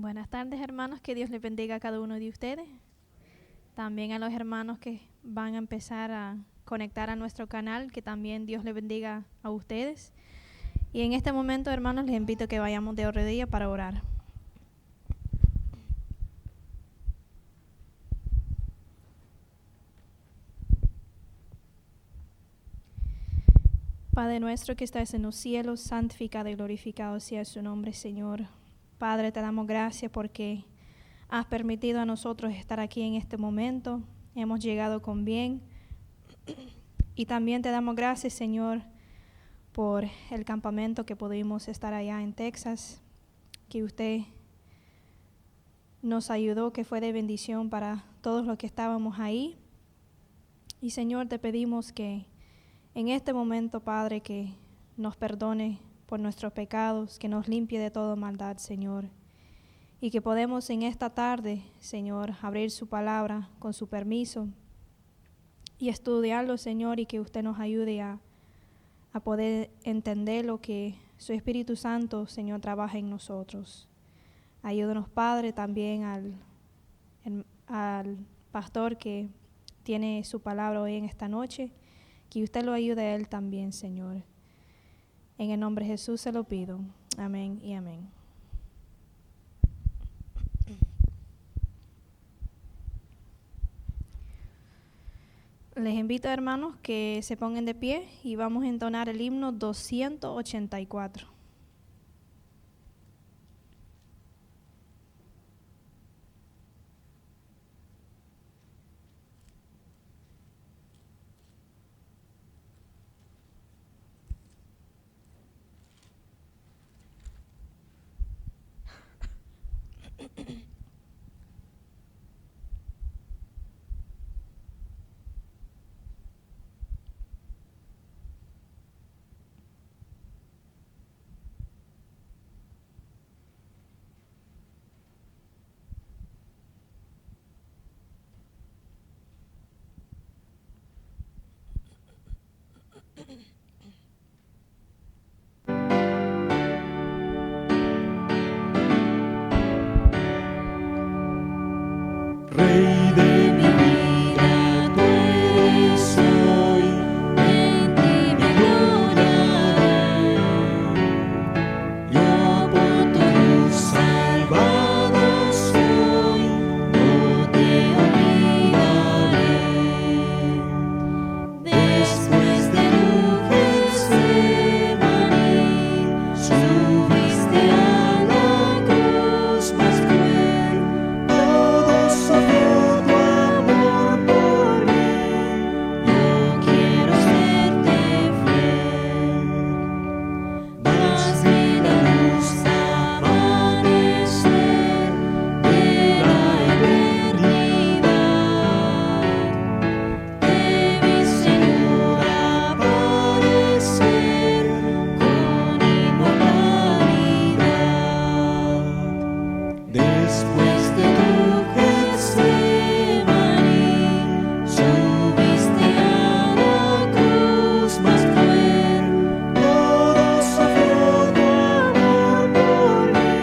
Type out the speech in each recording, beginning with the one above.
Buenas tardes, hermanos, que Dios les bendiga a cada uno de ustedes. También a los hermanos que van a empezar a conectar a nuestro canal, que también Dios les bendiga a ustedes. Y en este momento, hermanos, les invito a que vayamos de rodillas para orar. Padre nuestro que estás en los cielos, santificado y glorificado sea su nombre, Señor. Padre, te damos gracias porque has permitido a nosotros estar aquí en este momento. Hemos llegado con bien. Y también te damos gracias, Señor, por el campamento que pudimos estar allá en Texas, que usted nos ayudó, que fue de bendición para todos los que estábamos ahí. Y Señor, te pedimos que en este momento, Padre, que nos perdone por nuestros pecados, que nos limpie de toda maldad, Señor. Y que podemos en esta tarde, Señor, abrir su palabra con su permiso y estudiarlo, Señor, y que usted nos ayude a poder entender lo que su Espíritu Santo, Señor, trabaja en nosotros. Ayúdanos, Padre, también al pastor que tiene su palabra hoy en esta noche, que usted lo ayude a él también, Señor. En el nombre de Jesús se lo pido. Amén y amén. Les invito, hermanos, que se pongan de pie y vamos a entonar el himno 284. Rey de mi vida, tú eres hoy, en ti me gloriaré. Yo por tu luz salvado soy, no te olvidaré. Después de tu Getsemaní, subiste a la cruz más cruel. Todo sufrió tu amor por mí. Yo quiero serte fiel. Das vida, luz, amanecer de la eternidad. Te vi, Señor, aparecer con inmortalidad. Después de tu Getsemaní, subiste a la cruz más cruel. Todo sufrió tu amor por mí.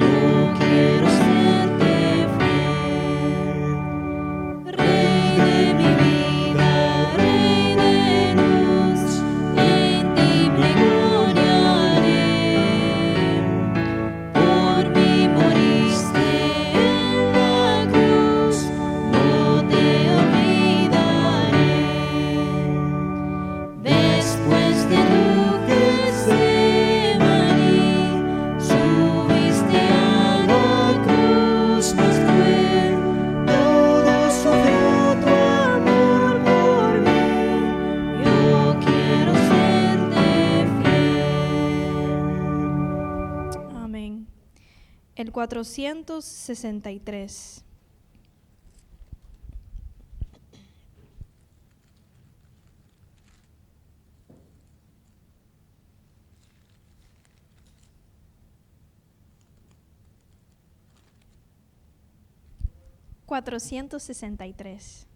Yo quiero serte fiel. Rey de mi vida, Rey de luz, en ti me gloriaré. Por mí moriste en la cruz, no te olvidaré. Después de tu Getsemaní, subiste a la cruz más cruel. Todo sufrió tu amor por mí. Yo quiero serte fiel. Amén. El 463. $463.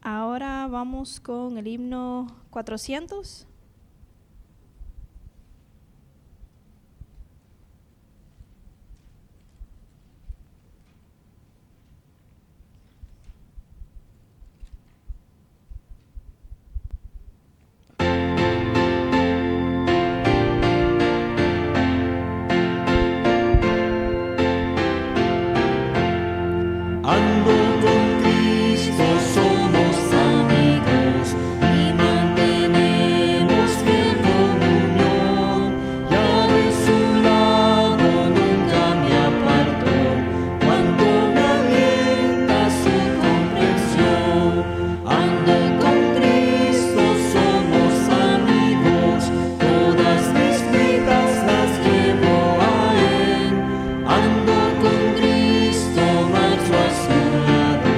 Ahora vamos con el himno 400. Ando con Cristo, somos amigos y mantenemos fiel comunión. Ya de su lado nunca me aparto, cuando me alienta su comprensión. Ando con Cristo, somos amigos, todas mis vidas las llevo a Él. Ando con Cristo, marcho a su lado,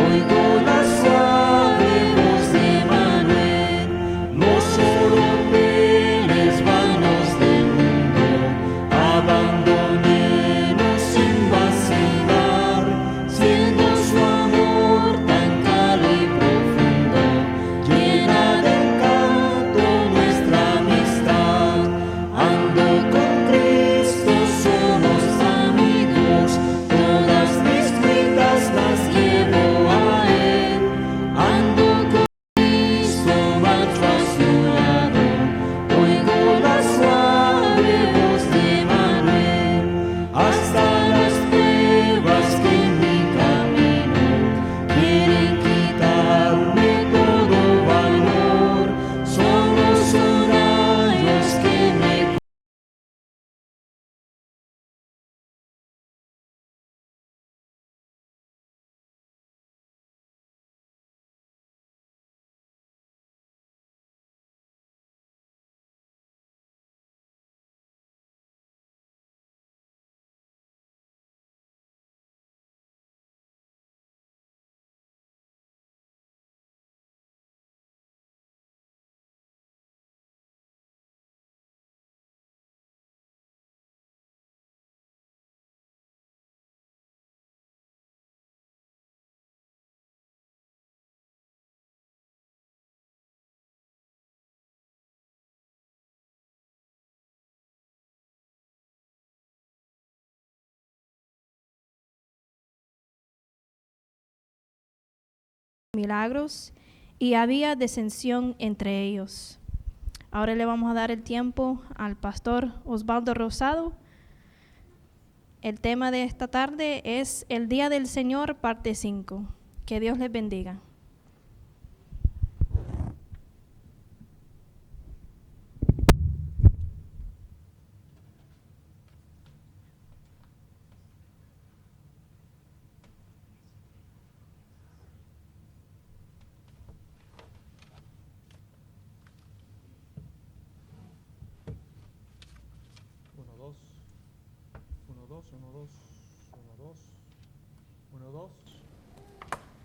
oigo la suave voz de Manuel. Los oropeles vanos del mundo, abandonélos sin vacilar, siendo su amor tan caro y profundo, llena de encanto nuestra amistad. Ando con Cristo, somos amigos, todas mis vidas las llevo a Él. Ando con Cristo, marcho a su lado, oigo la suave voz de Manuel. Hasta las pruebas que en mi camino quieren quitarme todo valor, son los horarios que me milagros y había descensión entre ellos. Ahora le vamos a dar el tiempo al pastor Osvaldo Rosado. El tema de esta tarde es el Día del Señor, parte 5. Que Dios les bendiga.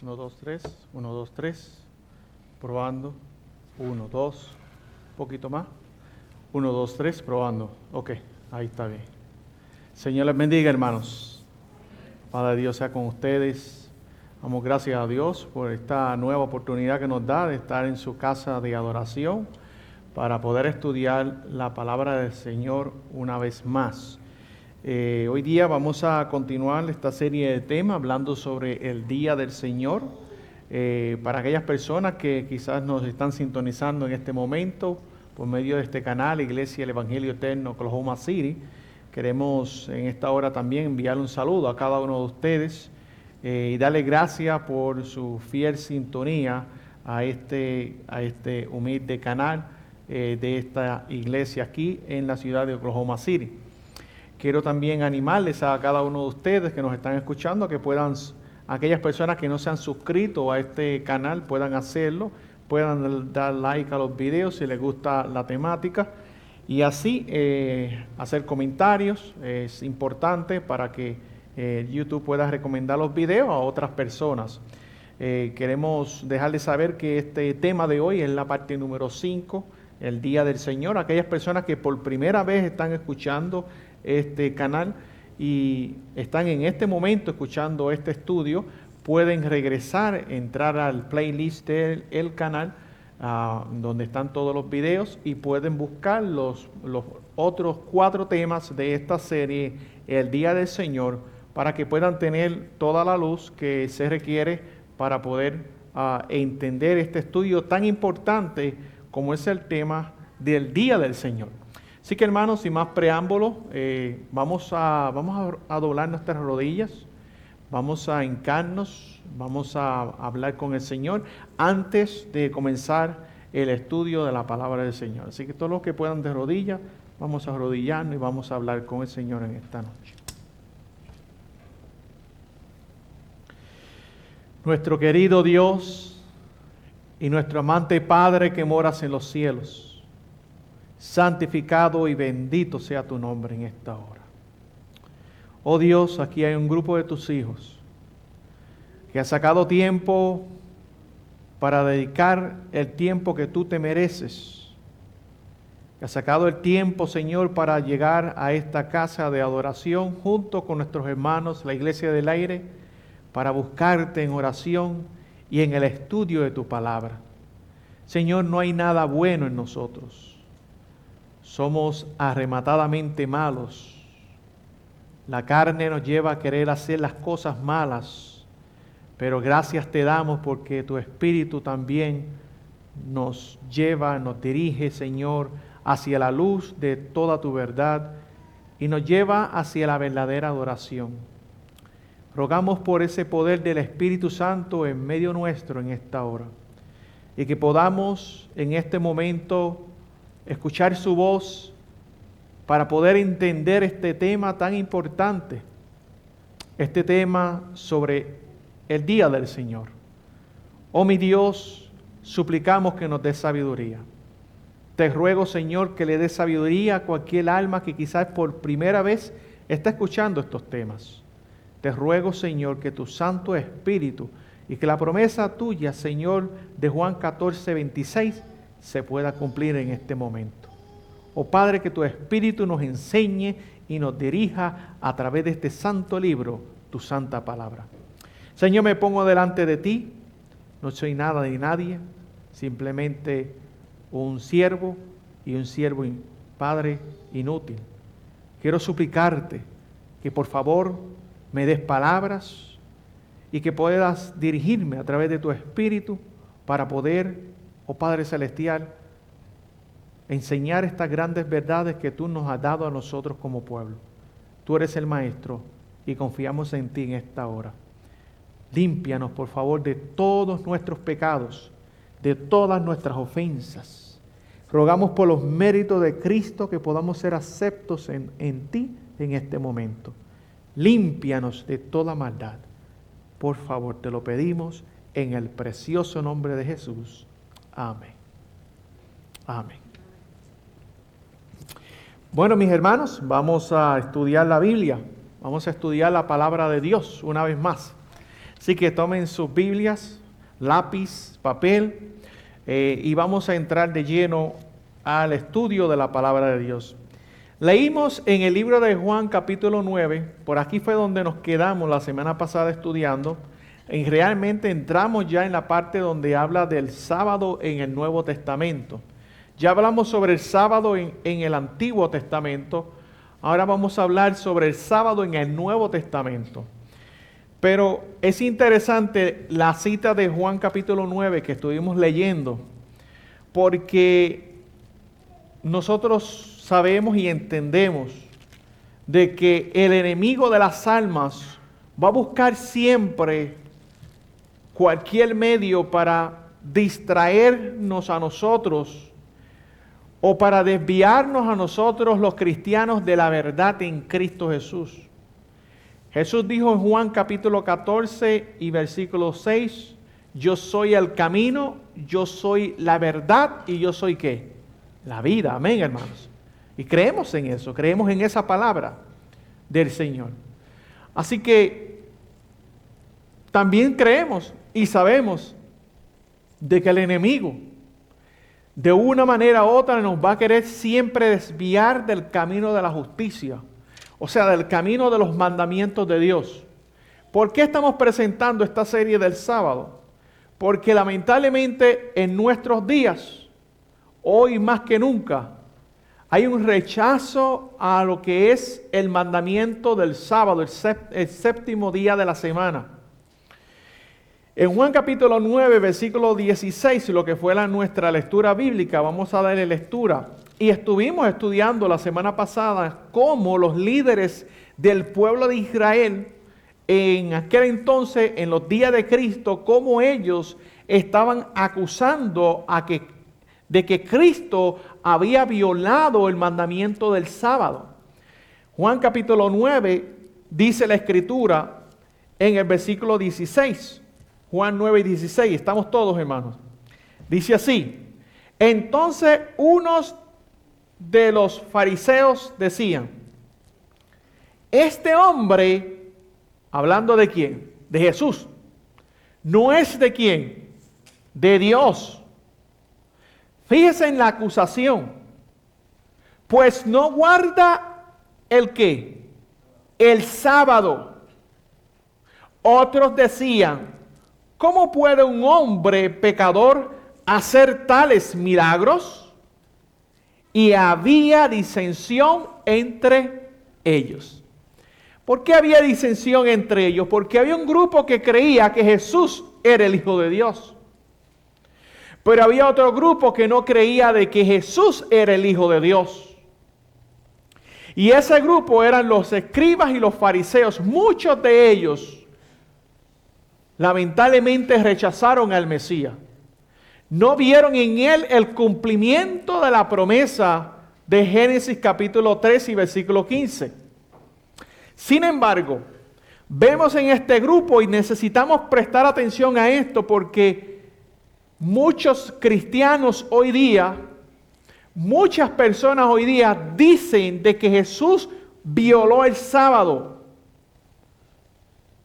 Uno, dos, tres, probando, 1, 2, poquito más, 1, 2, 3, probando, ok, ahí está bien. Señor les bendiga, hermanos. Padre Dios sea con ustedes. Damos gracias a Dios por esta nueva oportunidad que nos da de estar en su casa de adoración para poder estudiar la palabra del Señor una vez más. Hoy día vamos a continuar esta serie de temas hablando sobre el Día del Señor. Para aquellas personas que quizás nos están sintonizando en este momento por medio de este canal, Iglesia del Evangelio Eterno, Oklahoma City, queremos en esta hora también enviar un saludo a cada uno de ustedes y darle gracias por su fiel sintonía a este humilde canal de esta iglesia aquí en la ciudad de Oklahoma City. Quiero también animarles a cada uno de ustedes que nos están escuchando que puedan, aquellas personas que no se han suscrito a este canal, puedan hacerlo, puedan dar like a los videos si les gusta la temática y así hacer comentarios. Es importante para que YouTube pueda recomendar los videos a otras personas. Queremos dejarles saber que este tema de hoy es la parte número 5, el Día del Señor. Aquellas personas que por primera vez están escuchando este canal y están en este momento escuchando este estudio, pueden regresar, entrar al playlist del canal, donde están todos los videos, y pueden buscar los otros 4 temas de esta serie, El Día del Señor, para que puedan tener toda la luz que se requiere para poder entender este estudio tan importante como es el tema del Día del Señor. Así que, hermanos, sin más preámbulos, vamos a doblar nuestras rodillas, vamos a hincarnos, vamos a hablar con el Señor antes de comenzar el estudio de la palabra del Señor. Así que todos los que puedan de rodillas, vamos a arrodillarnos y vamos a hablar con el Señor en esta noche. Nuestro querido Dios y nuestro amante Padre que moras en los cielos, santificado y bendito sea tu nombre en esta hora. Oh Dios, aquí hay un grupo de tus hijos que ha sacado tiempo para dedicar el tiempo que tú te mereces. Que ha sacado el tiempo, Señor, para llegar a esta casa de adoración junto con nuestros hermanos, la Iglesia del Aire, para buscarte en oración y en el estudio de tu palabra. Señor, no hay nada bueno en nosotros. Somos arrematadamente malos. La carne nos lleva a querer hacer las cosas malas, pero gracias te damos porque tu Espíritu también nos lleva, nos dirige, Señor, hacia la luz de toda tu verdad y nos lleva hacia la verdadera adoración. Rogamos por ese poder del Espíritu Santo en medio nuestro en esta hora y que podamos en este momento escuchar su voz para poder entender este tema tan importante, este tema sobre el Día del Señor. Oh mi Dios, suplicamos que nos dé sabiduría. Te ruego, Señor, que le dé sabiduría a cualquier alma que quizás por primera vez está escuchando estos temas. Te ruego, Señor, que tu Santo Espíritu y que la promesa tuya, Señor, de Juan 14:26, se pueda cumplir en este momento. Oh Padre, que tu Espíritu nos enseñe y nos dirija a través de este santo libro, tu santa palabra. Señor, me pongo delante de ti, no soy nada ni nadie, simplemente un siervo y un siervo, Padre, inútil. Quiero suplicarte que por favor me des palabras y que puedas dirigirme a través de tu Espíritu para poder, oh Padre Celestial, enseñar estas grandes verdades que tú nos has dado a nosotros como pueblo. Tú eres el Maestro y confiamos en ti en esta hora. Límpianos, por favor, de todos nuestros pecados, de todas nuestras ofensas. Rogamos por los méritos de Cristo que podamos ser aceptos en ti en este momento. Límpianos de toda maldad. Por favor, te lo pedimos en el precioso nombre de Jesús. Amén. Amén. Bueno, mis hermanos, vamos a estudiar la Biblia. Vamos a estudiar la palabra de Dios una vez más. Así que tomen sus Biblias, lápiz, papel, y vamos a entrar de lleno al estudio de la palabra de Dios. Leímos en el libro de Juan capítulo 9, por aquí fue donde nos quedamos la semana pasada estudiando, y realmente entramos ya en la parte donde habla del sábado en el Nuevo Testamento. Ya hablamos sobre el sábado en el Antiguo Testamento, ahora vamos a hablar sobre el sábado en el Nuevo Testamento. Pero es interesante la cita de Juan capítulo 9 que estuvimos leyendo, porque nosotros sabemos y entendemos de que el enemigo de las almas va a buscar siempre cualquier medio para distraernos a nosotros o para desviarnos a nosotros los cristianos de la verdad en Cristo Jesús. Jesús dijo en Juan capítulo 14 y versículo 6, yo soy el camino, yo soy la verdad y yo soy ¿qué? La vida. Amén, hermanos. Y creemos en eso, creemos en esa palabra del Señor. Así que también creemos y sabemos de que el enemigo de una manera u otra nos va a querer siempre desviar del camino de la justicia, o sea, del camino de los mandamientos de Dios, ¿Por qué estamos presentando esta serie del sábado? Porque lamentablemente en nuestros días, hoy más que nunca, hay un rechazo a lo que es el mandamiento del sábado, el séptimo día de la semana. En Juan capítulo 9, versículo 16, lo que fue nuestra lectura bíblica, vamos a darle lectura. Y estuvimos estudiando la semana pasada cómo los líderes del pueblo de Israel, en aquel entonces, en los días de Cristo, cómo ellos estaban acusando de que Cristo había violado el mandamiento del sábado. Juan capítulo 9 dice la escritura en el versículo 16. Juan 9 y 16, estamos todos hermanos. Dice así: entonces unos de los fariseos decían, este hombre, hablando de quién, de Jesús, no es de quién, de Dios. Fíjese en la acusación, pues no guarda el qué, el sábado. Otros decían, ¿cómo puede un hombre pecador hacer tales milagros? Y había disensión entre ellos. ¿Por qué había disensión entre ellos? Porque había un grupo que creía que Jesús era el Hijo de Dios. Pero había otro grupo que no creía de que Jesús era el Hijo de Dios. Y ese grupo eran los escribas y los fariseos. Muchos de ellos lamentablemente rechazaron al Mesías. No vieron en él el cumplimiento de la promesa de Génesis capítulo 3 y versículo 15. Sin embargo, vemos en este grupo y necesitamos prestar atención a esto porque muchos cristianos hoy día, muchas personas hoy día dicen de que Jesús violó el sábado,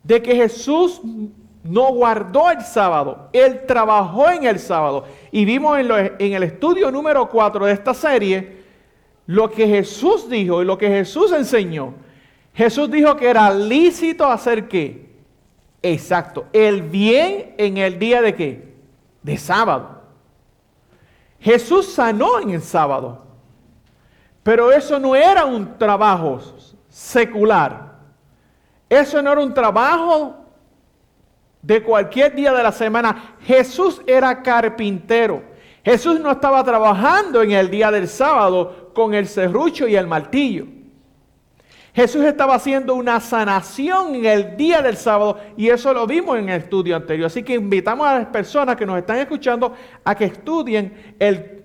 de que Jesús no guardó el sábado, Él trabajó en el sábado. Y vimos en el estudio número 4 de esta serie lo que Jesús dijo y lo que Jesús enseñó. Jesús dijo que era lícito hacer ¿qué? Exacto, el bien en el día de ¿qué? De sábado. Jesús sanó en el sábado, pero eso no era un trabajo secular. Eso no era un trabajo de cualquier día de la semana. Jesús era carpintero. Jesús no estaba trabajando en el día del sábado con el serrucho y el martillo. Jesús estaba haciendo una sanación en el día del sábado y eso lo vimos en el estudio anterior. Así que invitamos a las personas que nos están escuchando a que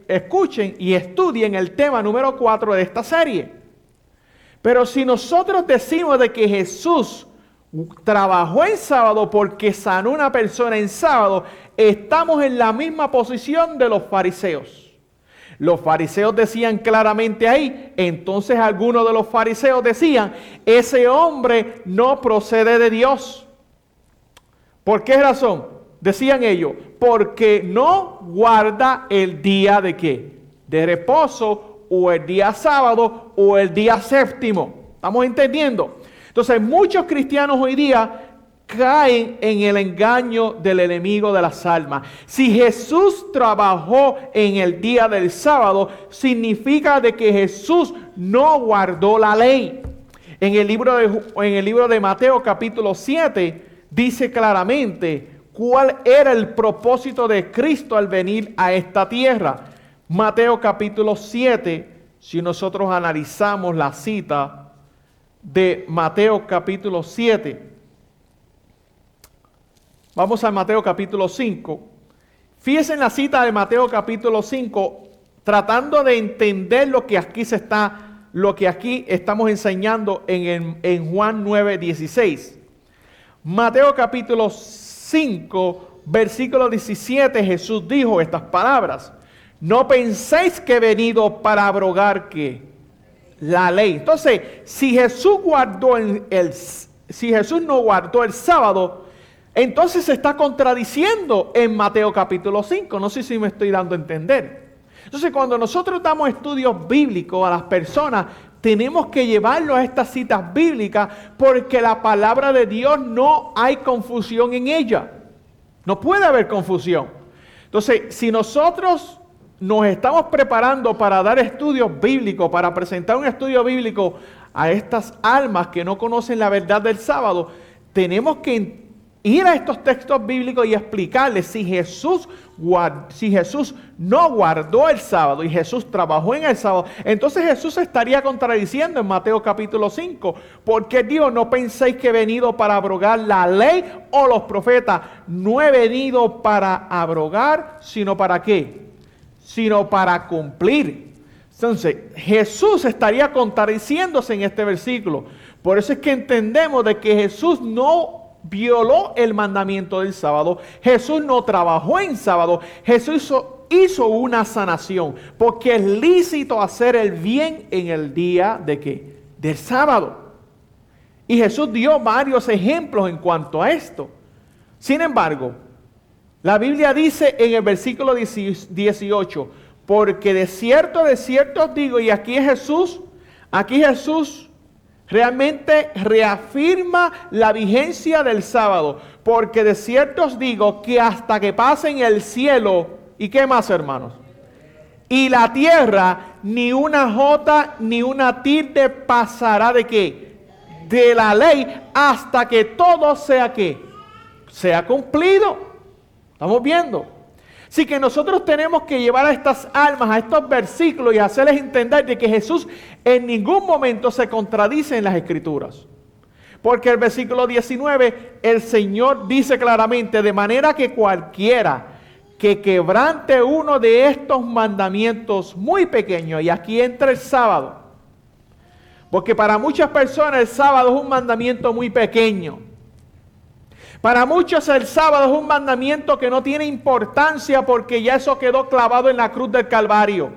escuchen y estudien el tema número 4 de esta serie. Pero si nosotros decimos de que Jesús trabajó en sábado porque sanó una persona en sábado, estamos en la misma posición de los fariseos. Los fariseos decían claramente ahí, entonces algunos de los fariseos decían, ese hombre no procede de Dios. ¿Por qué razón? Decían ellos, porque no guarda el día de ¿qué? De reposo, o el día sábado, o el día séptimo. ¿Estamos entendiendo? Entonces muchos cristianos hoy día caen en el engaño del enemigo de las almas. Si Jesús trabajó en el día del sábado, significa de que Jesús no guardó la ley. En el libro de Mateo capítulo 7 dice claramente cuál era el propósito de Cristo al venir a esta tierra. Mateo capítulo 7, si nosotros analizamos la cita de Mateo capítulo 7, vamos a Mateo capítulo 5. Fíjense en la cita de Mateo capítulo 5, tratando de entender lo que aquí estamos enseñando en Juan 9, 16. Mateo capítulo 5, versículo 17, Jesús dijo estas palabras: no penséis que he venido para abrogar ¿qué? La ley. Entonces, si Jesús no guardó el sábado, entonces se está contradiciendo en Mateo capítulo 5. No sé si me estoy dando a entender. Entonces, cuando nosotros damos estudios bíblicos a las personas, tenemos que llevarlo a estas citas bíblicas porque la palabra de Dios no hay confusión en ella. No puede haber confusión. Entonces, si nosotros nos estamos preparando para dar estudios bíblicos, para presentar un estudio bíblico a estas almas que no conocen la verdad del sábado, tenemos que ir a estos textos bíblicos y explicarles si Jesús no guardó el sábado y Jesús trabajó en el sábado, entonces Jesús estaría contradiciendo en Mateo capítulo 5, porque Dios, no penséis que he venido para abrogar la ley o los profetas. No he venido para abrogar, sino para ¿qué? Sino para cumplir. Entonces Jesús estaría contradiciéndose en este versículo. Por eso es que entendemos de que Jesús no violó el mandamiento del sábado. Jesús no trabajó en sábado. Jesús hizo una sanación, porque es lícito hacer el bien en el día de ¿qué? Del sábado. Y Jesús dio varios ejemplos en cuanto a esto. Sin embargo, la Biblia dice en el versículo 18, porque de cierto os digo, y aquí Jesús realmente reafirma la vigencia del sábado, porque de cierto os digo que hasta que pasen el cielo, ¿y qué más, hermanos? Y la tierra, ni una jota ni una tilde pasará ¿de qué? De la ley, hasta que todo sea ¿qué? Sea cumplido. ¿Estamos viendo? Así que nosotros tenemos que llevar a estas almas, a estos versículos y hacerles entender de que Jesús en ningún momento se contradice en las Escrituras. Porque el versículo 19, el Señor dice claramente, de manera que cualquiera que quebrante uno de estos mandamientos muy pequeños, y aquí entra el sábado, porque para muchas personas el sábado es un mandamiento muy pequeño. Para muchos el sábado es un mandamiento que no tiene importancia porque ya eso quedó clavado en la cruz del Calvario.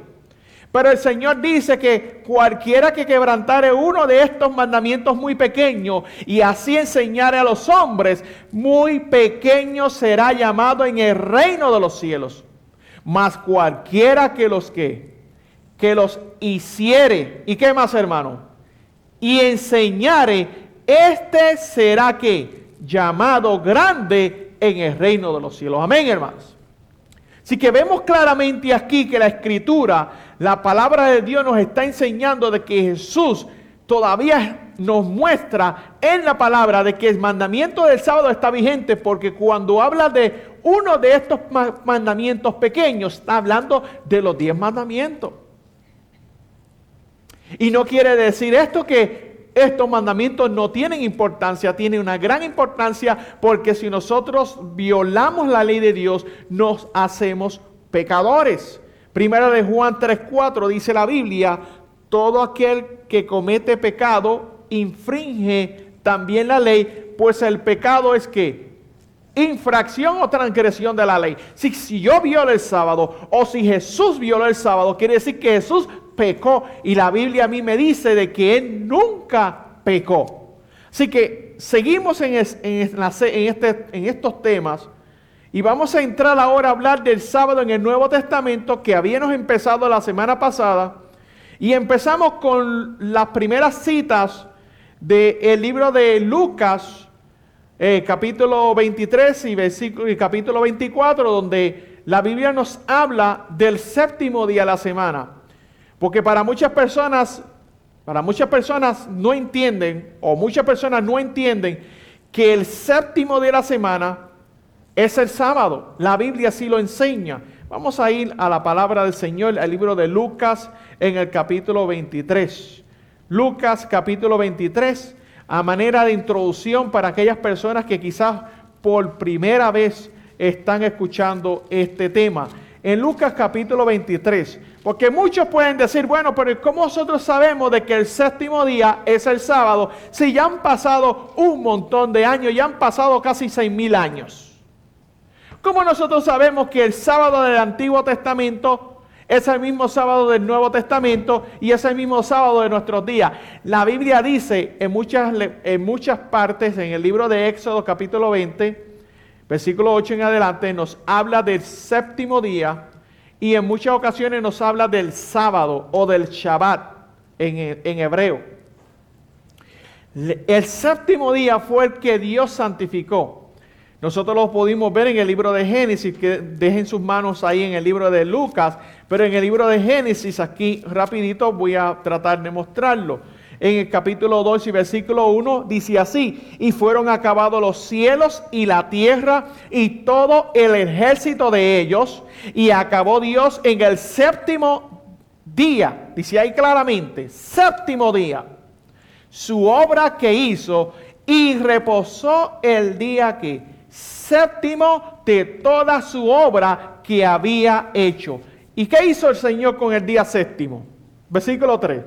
Pero el Señor dice que cualquiera que quebrantare uno de estos mandamientos muy pequeños y así enseñare a los hombres, muy pequeño será llamado en el reino de los cielos. Mas cualquiera que los hiciere, ¿y qué más, hermano? Y enseñare, este será ¿qué? Llamado grande en el reino de los cielos. Amén, hermanos. Así que vemos claramente aquí que la Escritura, la palabra de Dios nos está enseñando de que Jesús todavía nos muestra en la palabra de que el mandamiento del sábado está vigente, porque cuando habla de uno de estos mandamientos pequeños, está hablando de los 10 mandamientos. Y no quiere decir esto que estos mandamientos no tienen importancia, tienen una gran importancia, porque si nosotros violamos la ley de Dios, nos hacemos pecadores. Primera de Juan 3:4 dice la Biblia, todo aquel que comete pecado infringe también la ley, pues el pecado es ¿qué? Infracción o transgresión de la ley. Si yo violo el sábado, o si Jesús violó el sábado, quiere decir que Jesús pecó, y la Biblia a mí me dice de que Él nunca pecó. Así que seguimos en estos temas y vamos a entrar ahora a hablar del sábado en el Nuevo Testamento, que habíamos empezado la semana pasada, y empezamos con las primeras citas del libro de Lucas, capítulo 23 y capítulo 24, donde la Biblia nos habla del séptimo día de la semana. Porque para muchas personas no entienden, o muchas personas no entienden que el séptimo día de la semana es el sábado. La Biblia sí lo enseña. Vamos a ir a la palabra del Señor, al libro de Lucas, en el capítulo 23. Lucas, capítulo 23, a manera de introducción para aquellas personas que quizás por primera vez están escuchando este tema. En Lucas capítulo 23, porque muchos pueden decir, bueno, pero ¿cómo nosotros sabemos de que el séptimo día es el sábado? Si ya han pasado un montón de años, ya han pasado casi 6,000 años. ¿Cómo nosotros sabemos que el sábado del Antiguo Testamento es el mismo sábado del Nuevo Testamento y es el mismo sábado de nuestros días? La Biblia dice en muchas partes, en el libro de Éxodo capítulo 20, versículo 8 en adelante, nos habla del séptimo día, y en muchas ocasiones nos habla del sábado o del Shabbat. en hebreo. El séptimo día fue el que Dios santificó. Nosotros lo pudimos ver en el libro de Génesis, que dejen sus manos ahí en el libro de Lucas, pero en el libro de Génesis, aquí rapidito voy a tratar de mostrarlo. En el capítulo 2 y versículo 1 dice así: y fueron acabados los cielos y la tierra y todo el ejército de ellos, y acabó Dios en el séptimo día, dice ahí claramente, séptimo día, su obra que hizo, y reposó el día que séptimo de toda su obra que había hecho. ¿Y qué hizo el Señor con el día séptimo? Versículo 3.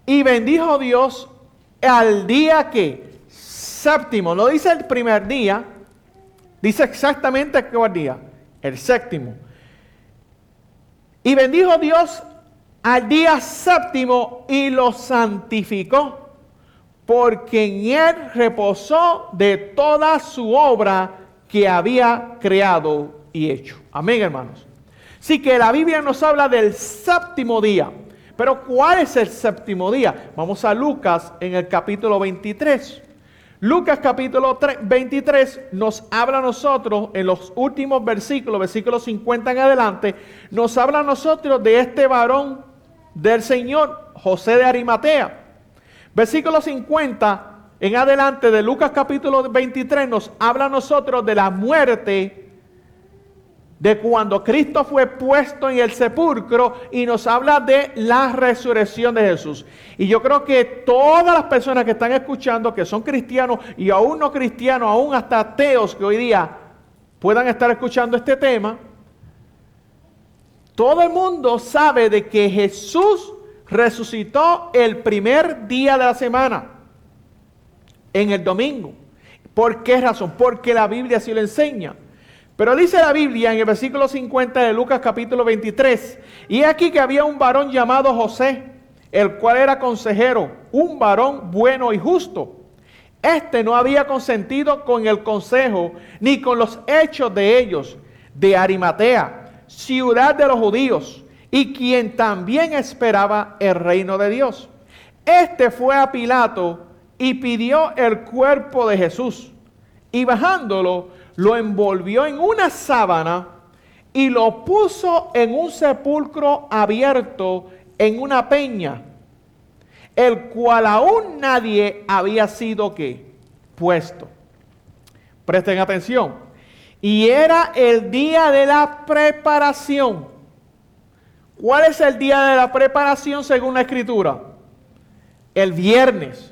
Y bendijo Dios al día que séptimo, no dice el primer día, dice exactamente qué día, el séptimo. Y bendijo Dios al día séptimo y lo santificó, porque en él reposó de toda su obra que había creado y hecho. Amén, hermanos. Así que la Biblia nos habla del séptimo día. Pero ¿cuál es el séptimo día? Vamos a Lucas en el capítulo 23. Lucas capítulo 23 nos habla a nosotros en los últimos versículos 50 en adelante, nos habla a nosotros de este varón del Señor, José de Arimatea. Versículo 50 en adelante de Lucas capítulo 23 nos habla a nosotros de la muerte, de cuando Cristo fue puesto en el sepulcro, y nos habla de la resurrección de Jesús. Y yo creo que todas las personas que están escuchando, que son cristianos y aún no cristianos, aún hasta ateos que hoy día puedan estar escuchando este tema, todo el mundo sabe de que Jesús resucitó el primer día de la semana, en el domingo. ¿Por qué razón? Porque la Biblia así lo enseña. Pero dice la Biblia en el versículo 50 de Lucas capítulo 23, y aquí que había un varón llamado José, el cual era consejero, un varón bueno y justo. Este no había consentido con el consejo, ni con los hechos de ellos, de Arimatea, ciudad de los judíos, y quien también esperaba el reino de Dios. Este fue a Pilato y pidió el cuerpo de Jesús, y bajándolo, lo envolvió en una sábana y lo puso en un sepulcro abierto en una peña, el cual aún nadie había sido ¿qué? Puesto. Presten atención. Y era el día de la preparación. ¿Cuál es el día de la preparación según la Escritura? El viernes.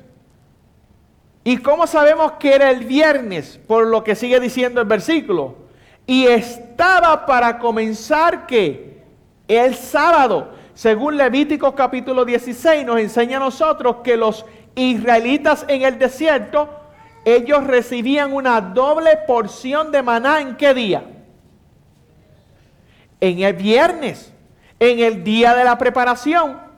¿Y cómo sabemos que era el viernes? Por lo que sigue diciendo el versículo. Y estaba para comenzar ¿qué? El sábado. Según Levíticos capítulo 16 nos enseña a nosotros que los israelitas en el desierto, ellos recibían una doble porción de maná. ¿En qué día? En el viernes, en el día de la preparación.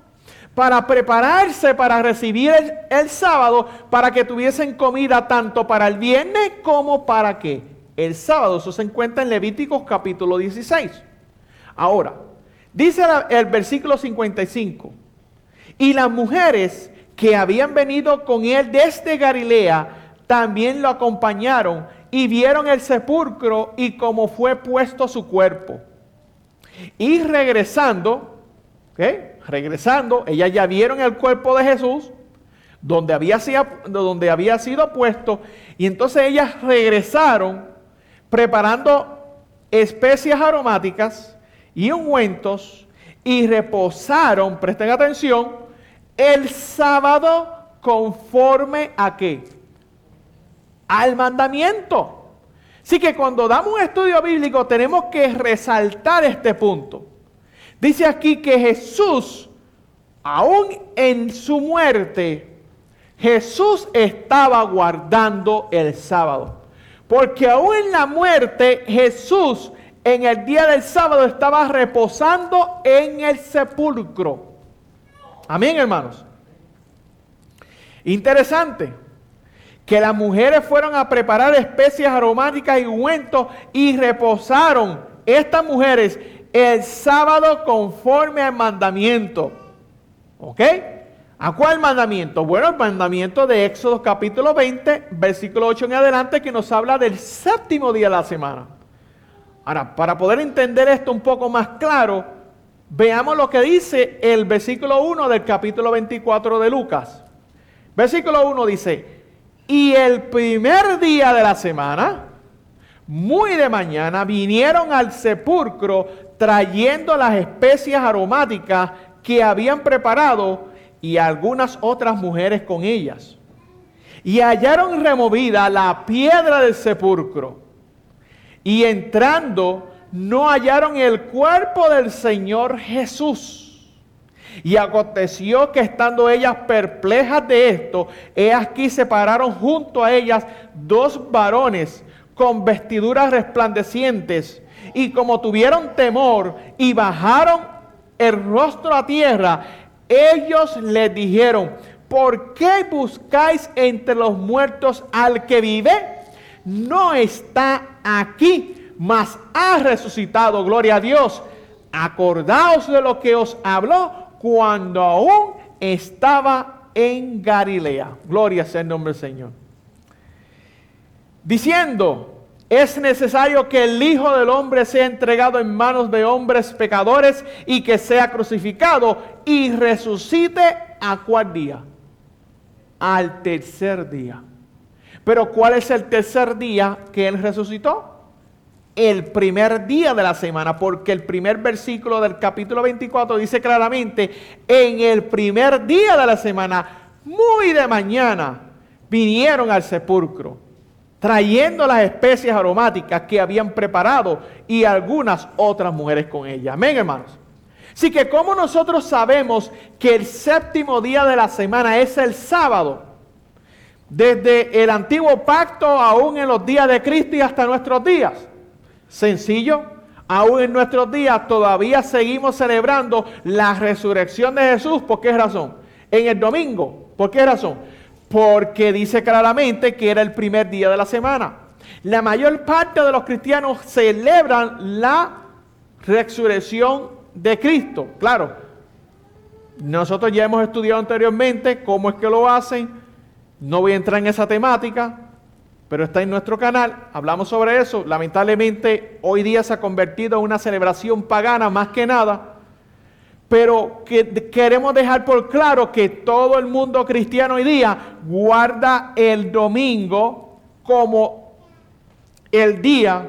Para prepararse para recibir el sábado, para que tuviesen comida tanto para el viernes como para ¿qué? El sábado. Eso se encuentra en Levíticos capítulo 16. Ahora, dice el versículo 55, y las mujeres que habían venido con él desde Galilea también lo acompañaron y vieron el sepulcro y cómo fue puesto su cuerpo. Y regresando, ellas ya vieron el cuerpo de Jesús, donde había sido puesto, y entonces ellas regresaron preparando especias aromáticas y ungüentos, y reposaron, presten atención, el sábado conforme ¿a qué? Al mandamiento. Así que cuando damos un estudio bíblico tenemos que resaltar este punto. Dice aquí que Jesús, aún en su muerte, Jesús estaba guardando el sábado. Porque aún en la muerte, Jesús en el día del sábado estaba reposando en el sepulcro. Amén, hermanos. Interesante que las mujeres fueron a preparar especias aromáticas y ungüentos y reposaron estas mujeres el sábado conforme al mandamiento. ¿Ok? ¿A cuál mandamiento? Bueno, el mandamiento de Éxodo capítulo 20, versículo 8 en adelante, que nos habla del séptimo día de la semana. Ahora, para poder entender esto un poco más claro, veamos lo que dice el versículo 1 del capítulo 24 de Lucas. Versículo 1 dice, y el primer día de la semana, muy de mañana, vinieron al sepulcro trayendo las especias aromáticas que habían preparado y algunas otras mujeres con ellas. Y hallaron removida la piedra del sepulcro. Y entrando, no hallaron el cuerpo del Señor Jesús. Y aconteció que estando ellas perplejas de esto, he aquí se pararon junto a ellas dos varones con vestiduras resplandecientes. Y como tuvieron temor y bajaron el rostro a tierra, ellos les dijeron, ¿por qué buscáis entre los muertos al que vive? No está aquí, mas ha resucitado, gloria a Dios. Acordaos de lo que os habló cuando aún estaba en Galilea. Gloria sea el nombre del Señor. Diciendo, es necesario que el Hijo del Hombre sea entregado en manos de hombres pecadores y que sea crucificado y resucite ¿a cuál día? Al tercer día. Pero ¿cuál es el tercer día que Él resucitó? El primer día de la semana, porque el primer versículo del capítulo 24 dice claramente, en el primer día de la semana, muy de mañana, vinieron al sepulcro, trayendo las especias aromáticas que habían preparado y algunas otras mujeres con ellas. Amén, hermanos. Así que como nosotros sabemos que el séptimo día de la semana es el sábado, desde el antiguo pacto, aún en los días de Cristo y hasta nuestros días. Sencillo, aún en nuestros días todavía seguimos celebrando la resurrección de Jesús. ¿Por qué razón? En el domingo. ¿Por qué razón? Porque dice claramente que era el primer día de la semana. La mayor parte de los cristianos celebran la resurrección de Cristo. Claro, nosotros ya hemos estudiado anteriormente cómo es que lo hacen. No voy a entrar en esa temática, pero está en nuestro canal. Hablamos sobre eso. Lamentablemente, hoy día se ha convertido en una celebración pagana más que nada. Pero que queremos dejar por claro que todo el mundo cristiano hoy día guarda el domingo como el día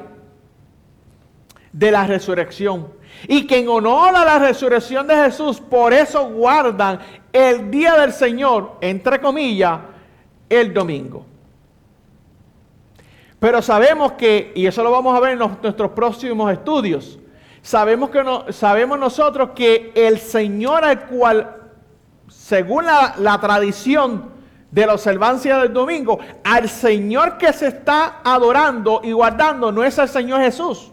de la resurrección. Y que en honor a la resurrección de Jesús, por eso guardan el día del Señor, entre comillas, el domingo. Pero sabemos que, y eso lo vamos a ver en nuestros próximos estudios, sabemos nosotros que el Señor al cual, según la tradición de la observancia del domingo, al Señor que se está adorando y guardando no es el Señor Jesús.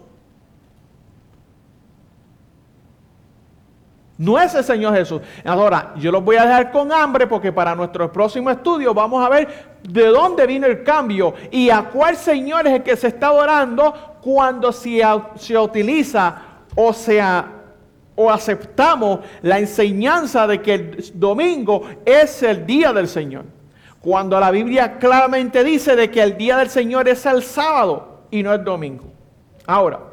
No es el Señor Jesús. Ahora, yo los voy a dejar con hambre porque para nuestro próximo estudio vamos a ver de dónde vino el cambio y a cuál Señor es el que se está adorando cuando se utiliza o aceptamos la enseñanza de que el domingo es el día del Señor. Cuando la Biblia claramente dice de que el día del Señor es el sábado y no el domingo. Ahora,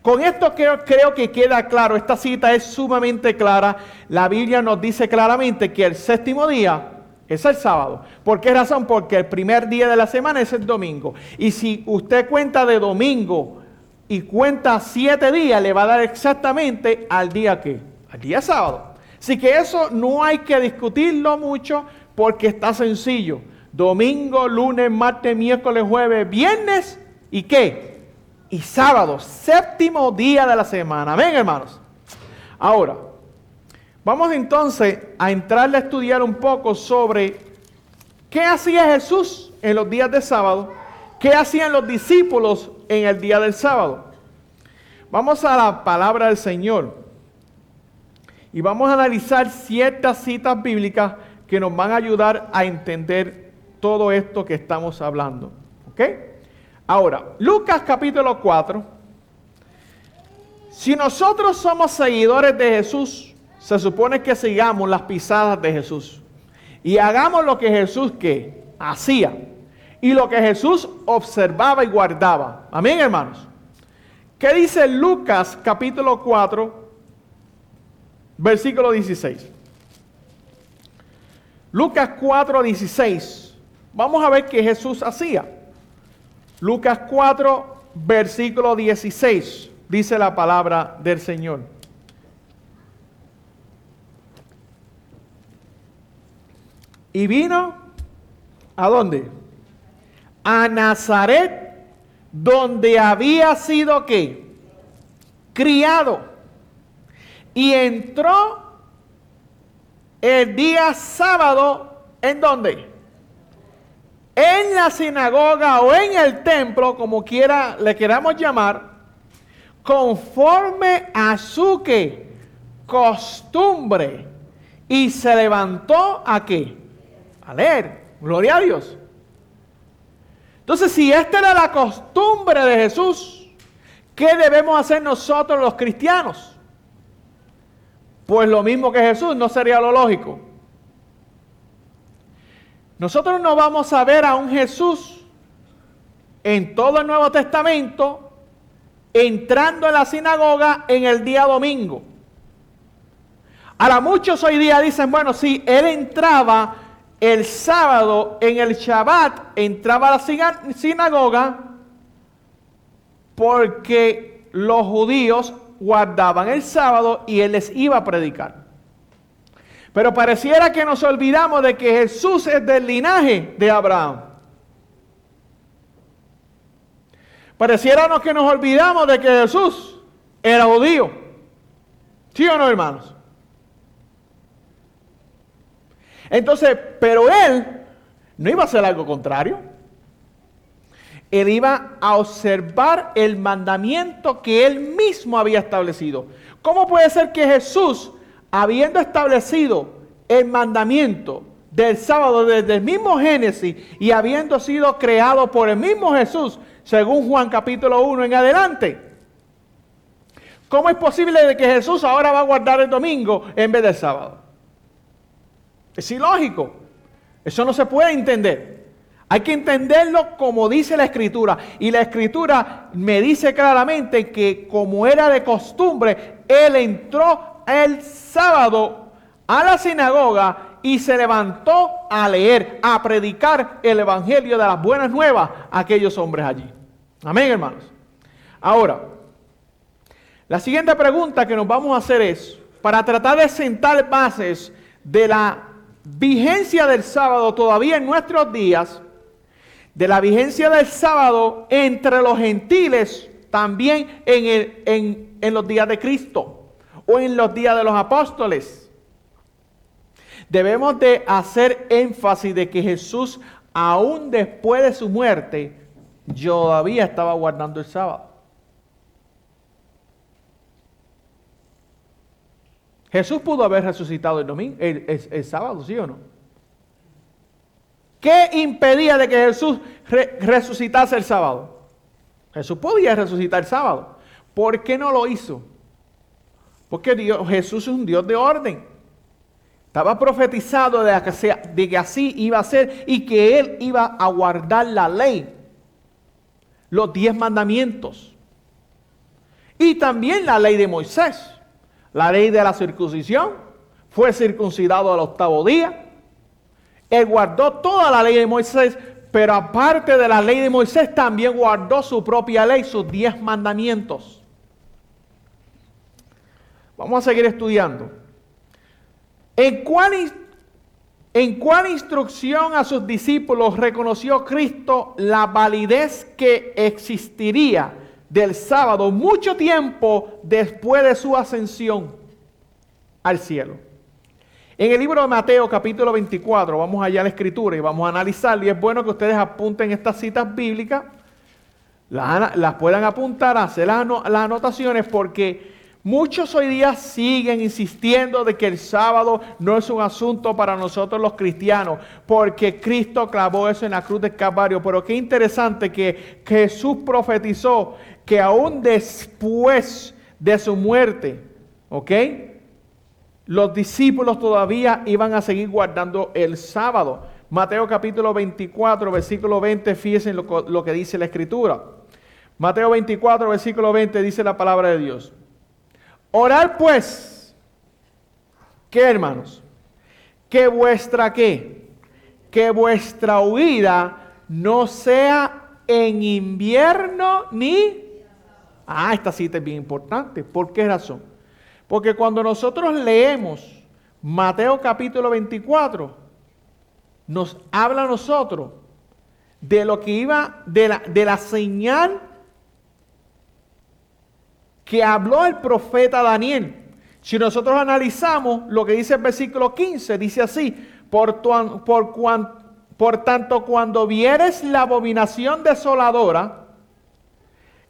con esto creo que queda claro, esta cita es sumamente clara. La Biblia nos dice claramente que el séptimo día es el sábado. ¿Por qué razón? Porque el primer día de la semana es el domingo. Y si usted cuenta de domingo y cuenta 7 días, le va a dar exactamente al día ¿qué? Al día sábado. Así que eso no hay que discutirlo mucho porque está sencillo. Domingo, lunes, martes, miércoles, jueves, viernes y ¿qué? Y sábado, séptimo día de la semana. Amén, hermanos. Ahora, vamos entonces a entrarle a estudiar un poco sobre qué hacía Jesús en los días de sábado, qué hacían los discípulos en el día del sábado. Vamos a la palabra del Señor y vamos a analizar ciertas citas bíblicas que nos van a ayudar a entender todo esto que estamos hablando. ¿Ok? Ahora, Lucas capítulo 4. Si nosotros somos seguidores de Jesús, se supone que sigamos las pisadas de Jesús y hagamos lo que Jesús ¿qué? Hacía y lo que Jesús observaba y guardaba. Amén, hermanos. ¿Qué dice Lucas capítulo 4, versículo 16? Lucas 4, 16. Vamos a ver qué Jesús hacía. Lucas 4, versículo 16. Dice la palabra del Señor. Y vino, ¿a dónde? A Nazaret, donde había sido ¿qué? Criado. Y entró el día sábado, ¿en dónde? En la sinagoga o en el templo, como quiera le queramos llamar, conforme a su ¿qué? Costumbre. Y se levantó ¿a qué? A leer. Gloria a Dios. Entonces, si esta era la costumbre de Jesús, ¿qué debemos hacer nosotros los cristianos? Pues lo mismo que Jesús, no sería lo lógico. Nosotros no vamos a ver a un Jesús en todo el Nuevo Testamento entrando en la sinagoga en el día domingo. Ahora muchos hoy día dicen, bueno, sí, él entraba el sábado en el Shabbat, entraba a la sinagoga porque los judíos guardaban el sábado y él les iba a predicar. Pero pareciera que nos olvidamos de que Jesús es del linaje de Abraham. Pareciera que nos olvidamos de que Jesús era judío. ¿Sí o no, hermanos? Entonces, pero él no iba a hacer algo contrario. Él iba a observar el mandamiento que él mismo había establecido. ¿Cómo puede ser que Jesús, habiendo establecido el mandamiento del sábado desde el mismo Génesis y habiendo sido creado por el mismo Jesús, según Juan capítulo 1 en adelante, cómo es posible de que Jesús ahora va a guardar el domingo en vez del sábado? Es ilógico. Eso no se puede entender. Hay que entenderlo como dice la Escritura. Y la Escritura me dice claramente que como era de costumbre, él entró el sábado a la sinagoga y se levantó a leer, a predicar el evangelio de las buenas nuevas a aquellos hombres allí. Amén, hermanos. Ahora, la siguiente pregunta que nos vamos a hacer es, para tratar de sentar bases de la vigencia del sábado todavía en nuestros días, de la vigencia del sábado entre los gentiles también en los días de Cristo o en los días de los apóstoles. Debemos de hacer énfasis de que Jesús, aún después de su muerte, todavía estaba guardando el sábado. Jesús pudo haber resucitado el domingo, el sábado, ¿sí o no? ¿Qué impedía de que Jesús resucitase el sábado? Jesús podía resucitar el sábado. ¿Por qué no lo hizo? Porque Jesús es un Dios de orden. Estaba profetizado de que así iba a ser y que Él iba a guardar la ley, los 10 mandamientos y también la ley de Moisés. La ley de la circuncisión, fue circuncidado al 8º día. Él guardó toda la ley de Moisés, pero aparte de la ley de Moisés, también guardó su propia ley, sus 10 mandamientos. Vamos a seguir estudiando. ¿En cuál instrucción a sus discípulos reconoció Cristo la validez que existiría del sábado mucho tiempo después de su ascensión al cielo? En el libro de Mateo capítulo 24, vamos allá a la escritura y vamos a analizarlo, y es bueno que ustedes apunten estas citas bíblicas, las puedan apuntar, hacer las anotaciones, porque muchos hoy día siguen insistiendo de que el sábado no es un asunto para nosotros los cristianos, porque Cristo clavó eso en la cruz del Calvario. Pero qué interesante que Jesús profetizó que aún después de su muerte, ¿ok?, los discípulos todavía iban a seguir guardando el sábado. Mateo capítulo 24, versículo 20, fíjense lo que dice la Escritura. Mateo 24, versículo 20 dice la palabra de Dios. Orad pues, ¿qué, hermanos? Que vuestra huida no sea en invierno ni... esta cita es bien importante. ¿Por qué razón? Porque cuando nosotros leemos Mateo capítulo 24, nos habla a nosotros de lo que iba, de la señal que habló el profeta Daniel. Si nosotros analizamos lo que dice el versículo 15, dice así: por tanto, cuando vieres la abominación desoladora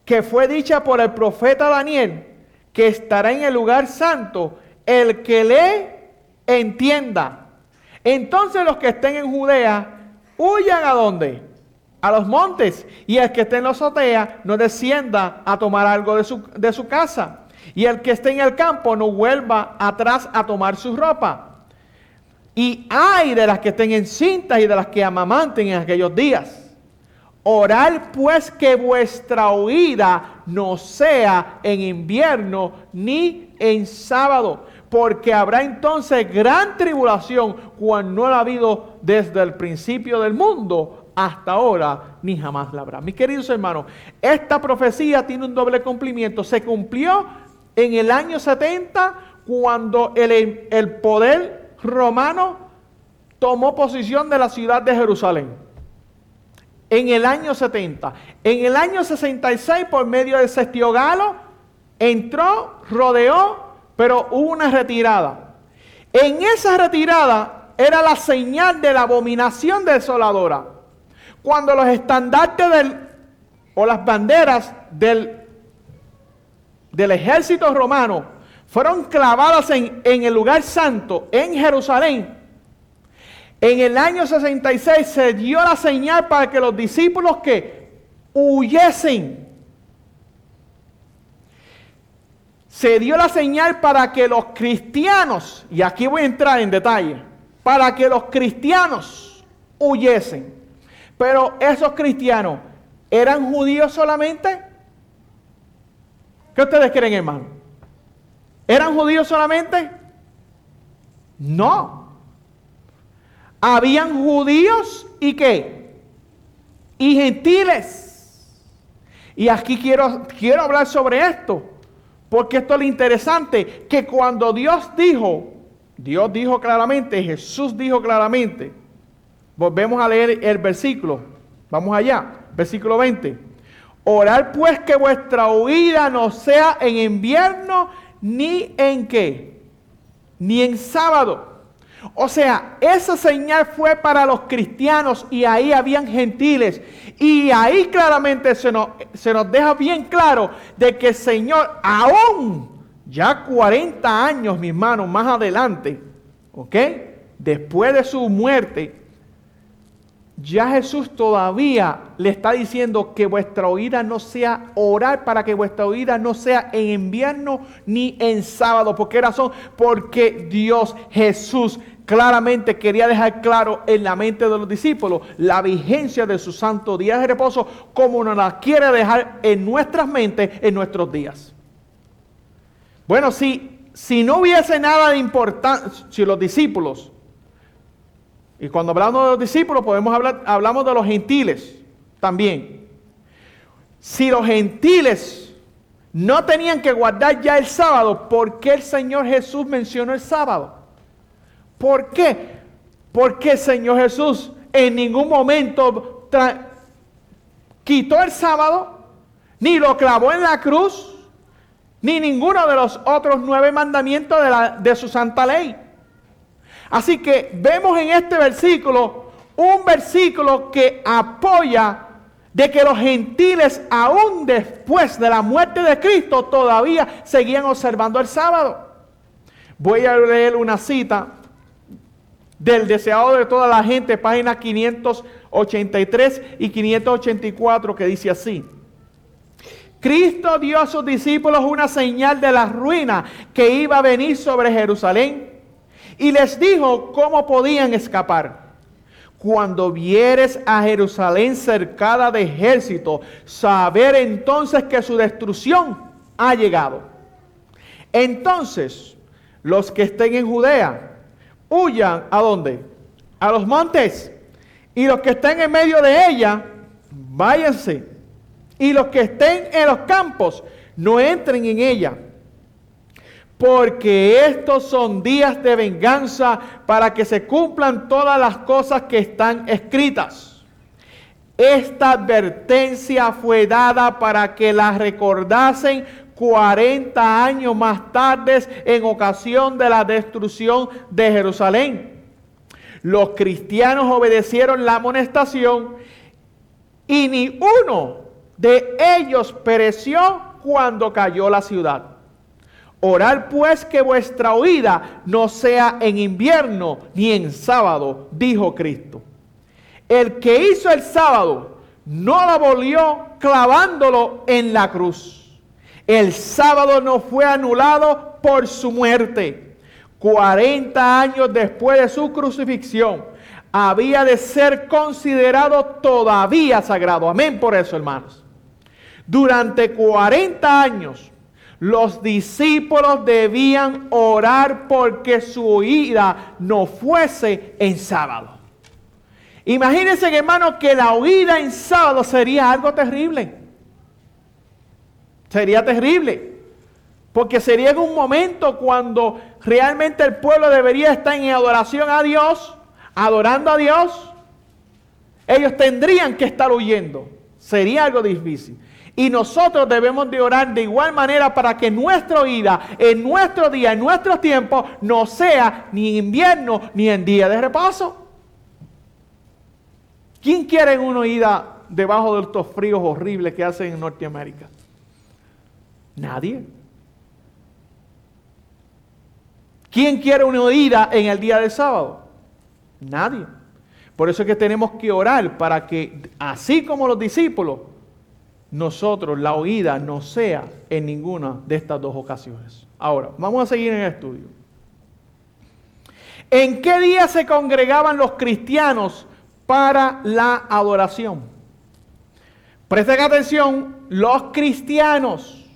que fue dicha por el profeta Daniel, que estará en el lugar santo, el que lee, entienda. Entonces los que estén en Judea, huyan ¿a dónde? A los montes, y el que esté en la azotea no descienda a tomar algo de su casa, y el que esté en el campo no vuelva atrás a tomar su ropa. Y ay de las que estén encintas y de las que amamanten en aquellos días. Orad pues que vuestra huida no sea en invierno ni en sábado, porque habrá entonces gran tribulación, cual no la ha habido desde el principio del mundo hasta ahora, ni jamás la habrá. Mis queridos hermanos, esta profecía tiene un doble cumplimiento. Se cumplió en el año 70, cuando el poder romano tomó posesión de la ciudad de Jerusalén. En el año 70. En el año 66, por medio de Sestio Galo, entró, rodeó, pero hubo una retirada. En esa retirada era la señal de la abominación desoladora. Cuando los estandartes o las banderas del ejército romano fueron clavadas en el lugar santo, en Jerusalén, en el año 66 se dio la señal para que los discípulos que huyesen. Se dio la señal para que los cristianos, y aquí voy a entrar en detalle, para que los cristianos huyesen. Pero esos cristianos, ¿eran judíos solamente? ¿Qué ustedes creen, hermano? ¿Eran judíos solamente? No. Habían judíos y ¿qué? Y gentiles. Y aquí quiero hablar sobre esto, porque esto es lo interesante, que cuando Dios dijo claramente, Jesús dijo claramente, volvemos a leer el versículo, vamos allá, versículo 20. Orad pues que vuestra huida no sea en invierno, ni en ¿qué? Ni en sábado. O sea, esa señal fue para los cristianos y ahí habían gentiles. Y ahí claramente se nos deja bien claro de que el Señor, aún ya 40 años, mis hermanos, más adelante, ¿ok? Después de su muerte, ya Jesús todavía le está diciendo que vuestra huida no sea, orar para que vuestra huida no sea en invierno ni en sábado. ¿Por qué razón? Porque Dios, Jesús, claramente quería dejar claro en la mente de los discípulos la vigencia de su santo día de reposo, como nos la quiere dejar en nuestras mentes en nuestros días. Bueno, si no hubiese nada de importancia, si los discípulos, y cuando hablamos de los discípulos hablamos de los gentiles también. Si los gentiles no tenían que guardar ya el sábado, ¿por qué el Señor Jesús mencionó el sábado? ¿Por qué? Porque el Señor Jesús en ningún momento quitó el sábado, ni lo clavó en la cruz, ni ninguno de los otros 9 mandamientos de su santa ley. Así que vemos en este versículo un versículo que apoya de que los gentiles, aún después de la muerte de Cristo, todavía seguían observando el sábado. Voy a leer una cita del Deseado de toda la gente, páginas 583 y 584, que dice así: Cristo dio a sus discípulos una señal de la ruina que iba a venir sobre Jerusalén y les dijo cómo podían escapar. Cuando vieres a Jerusalén cercada de ejército, saber entonces que su destrucción ha llegado. Entonces, los que estén en Judea, huyan ¿a dónde? A los montes. Y los que estén en medio de ella, váyanse. Y los que estén en los campos, no entren en ella. Porque estos son días de venganza para que se cumplan todas las cosas que están escritas. Esta advertencia fue dada para que la recordasen 40 años más tarde en ocasión de la destrucción de Jerusalén. Los cristianos obedecieron la amonestación y ni uno de ellos pereció cuando cayó la ciudad. Orad pues que vuestra huida no sea en invierno ni en sábado, dijo Cristo. El que hizo el sábado no lo abolió clavándolo en la cruz. El sábado no fue anulado por su muerte. 40 años después de su crucifixión, había de ser considerado todavía sagrado. Amén por eso, hermanos. Durante 40 años, los discípulos debían orar porque su huida no fuese en sábado. Imagínense, hermanos, que la huida en sábado sería algo terrible. Sería terrible. Porque sería en un momento cuando realmente el pueblo debería estar en adoración a Dios, adorando a Dios. Ellos tendrían que estar huyendo. Sería algo difícil. Y nosotros debemos de orar de igual manera para que nuestra vida, en nuestro día, en nuestro tiempo, no sea ni en invierno ni en día de reposo. ¿Quién quiere una huida debajo de estos fríos horribles que hacen en Norteamérica? Nadie. ¿Quién quiere una huida en el día del sábado? Nadie. Por eso es que tenemos que orar para que, así como los discípulos, nosotros la huida no sea en ninguna de estas dos ocasiones. Ahora, vamos a seguir en el estudio. ¿En qué día se congregaban los cristianos para la adoración? Presten atención, los cristianos.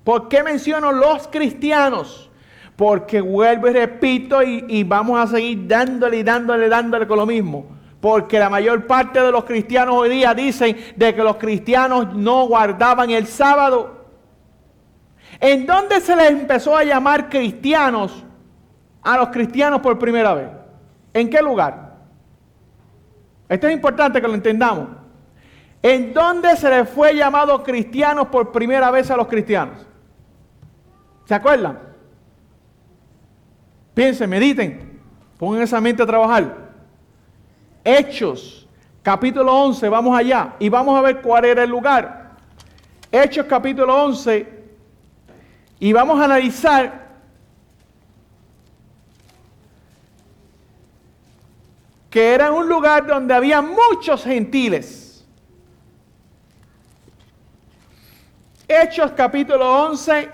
¿Por qué menciono los cristianos? Porque vuelvo y repito y vamos a seguir dándole con lo mismo. Porque la mayor parte de los cristianos hoy día dicen de que los cristianos no guardaban el sábado. ¿En dónde se les empezó a llamar cristianos a los cristianos por primera vez? ¿En qué lugar? Esto es importante que lo entendamos. ¿En dónde se les fue llamado cristianos por primera vez a los cristianos? ¿Se acuerdan? Piensen, mediten, pongan esa mente a trabajar. Hechos, capítulo 11, vamos allá y vamos a ver cuál era el lugar. Hechos, capítulo 11, y vamos a analizar que era un lugar donde había muchos gentiles. Hechos, capítulo 11,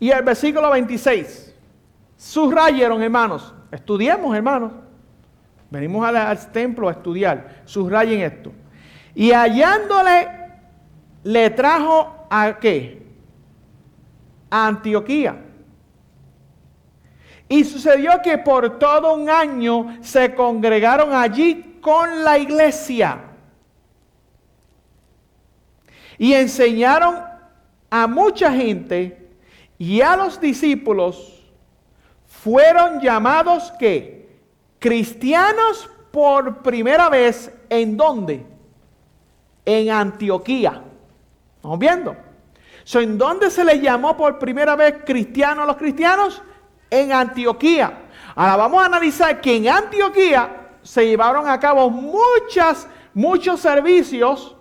y el versículo 26. Subrayaron, hermanos. Estudiemos, hermanos. Venimos al templo a estudiar. Subrayen esto. Y hallándole, le trajo ¿a qué? A Antioquía. Y sucedió que por todo un año se congregaron allí con la iglesia. Y enseñaron a mucha gente, y a los discípulos fueron llamados ¿qué? Cristianos por primera vez. ¿En dónde? En Antioquía. ¿Estamos viendo? ¿En dónde se les llamó por primera vez cristianos a los cristianos? En Antioquía. Ahora vamos a analizar que en Antioquía se llevaron a cabo muchos servicios,